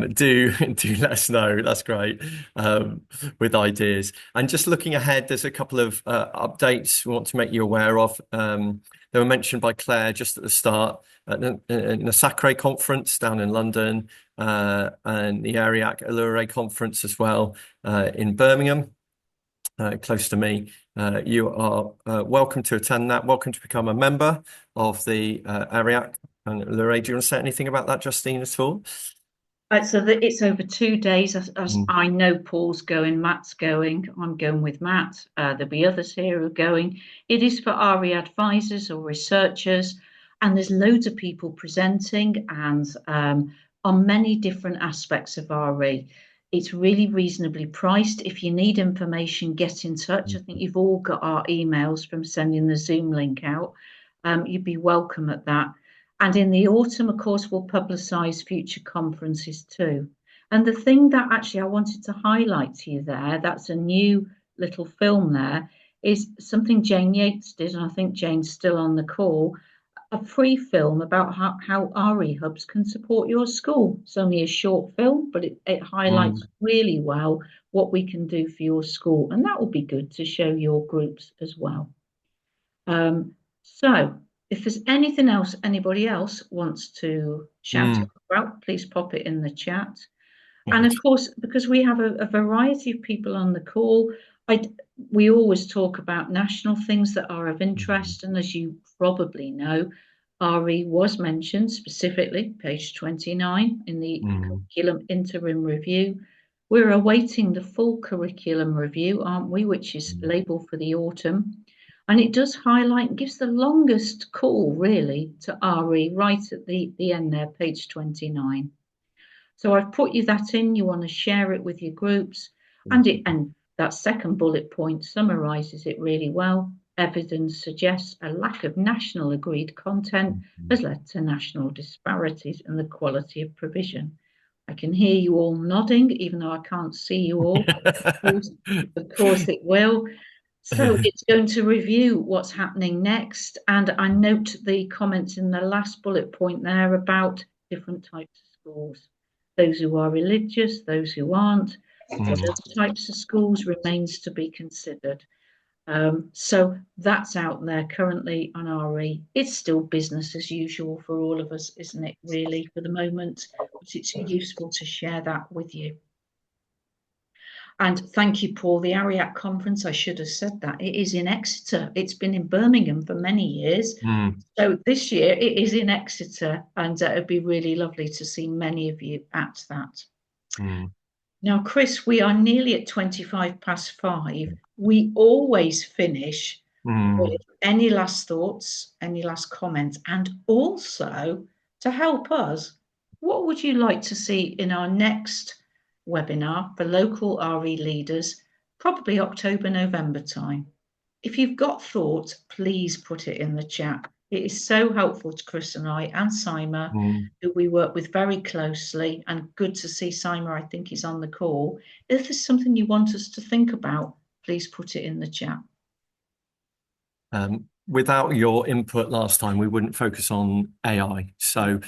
S2: Do let us know. That's great with ideas. And just looking ahead, there's a couple of updates we want to make you aware of. They were mentioned by Claire just at the start in the SACRE conference down in London and the ARIAC Allure conference as well in Birmingham. Close to me. You are welcome to attend that. Welcome to become a member of the ARIAC and Allure. Do you want to say anything about that, Justine, at all?
S1: So it's over 2 days. As I know Paul's going, Matt's going, I'm going with Matt. There'll be others here who are going. It is for RE advisors or researchers, and there's loads of people presenting and on many different aspects of RE. It's really reasonably priced. If you need information, get in touch. I think you've all got our emails from sending the Zoom link out. You'd be welcome at that. And in the autumn, of course, we'll publicise future conferences too. And the thing that actually I wanted to highlight to you there, that's a new little film there, is something Jane Yates did, and I think Jane's still on the call, a free film about how RE Hubs can support your school. It's only a short film, but it highlights really well what we can do for your school. And that will be good to show your groups as well. So if there's anything else anybody else wants to shout about, please pop it in the chat. And of course, because we have a variety of people on the call, we always talk about national things that are of interest. And as you probably know, RE was mentioned specifically, page 29 in the curriculum interim review. We're awaiting the full curriculum review, aren't we, which is labelled for the autumn. And it does highlight, gives the longest call really to RE right at the end there, page 29. So I've put you that in, you want to share it with your groups, and that second bullet point summarises it really well. Evidence suggests a lack of national agreed content has led to national disparities in the quality of provision. I can hear you all nodding, even though I can't see you all. Of course it will. So it's going to review what's happening next. And I note the comments in the last bullet point there about different types of schools. Those who are religious, those who aren't, what other types of schools remains to be considered. So that's out there currently on RE. It's still business as usual for all of us, isn't it, really, for the moment? But it's useful to share that with you. And thank you, Paul. The ARIAC conference, I should have said that. It is in Exeter. It's been in Birmingham for many years. So this year it is in Exeter, and it'd be really lovely to see many of you at that. Now, Chris, we are nearly at 5:25. We always finish with any last thoughts, any last comments, and also to help us, what would you like to see in our next webinar for local RE leaders, probably October, November time? If you've got thoughts, please put it in the chat. It is so helpful to Chris and I and Sima, who we work with very closely, and good to see Sima, I think he's on the call. If there's something you want us to think about, please put it in the chat.
S2: Without your input last time, we wouldn't focus on AI. So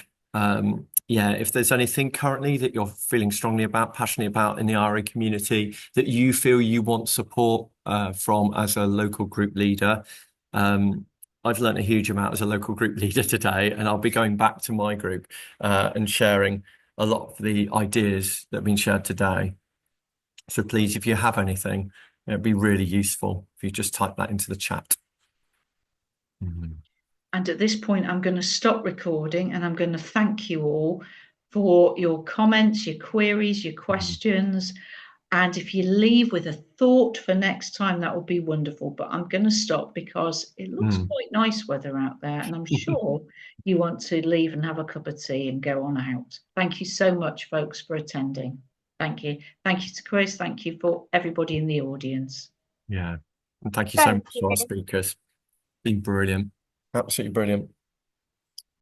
S2: yeah, if there's anything currently that you're feeling strongly about, passionately about in the RE community that you feel you want support from as a local group leader, I've learned a huge amount as a local group leader today, and I'll be going back to my group and sharing a lot of the ideas that have been shared today. So please, if you have anything, it'd be really useful if you just type that into the chat.
S1: And at this point, I'm going to stop recording, and I'm going to thank you all for your comments, your queries, your questions. And if you leave with a thought for next time, that would be wonderful. But I'm going to stop because it looks quite nice weather out there, and I'm sure you want to leave and have a cup of tea and go on out. Thank you so much, folks, for attending. Thank you. Thank you to Chris. Thank you for everybody in the audience.
S2: Yeah. And thank you so much to our speakers. Been brilliant. Absolutely brilliant.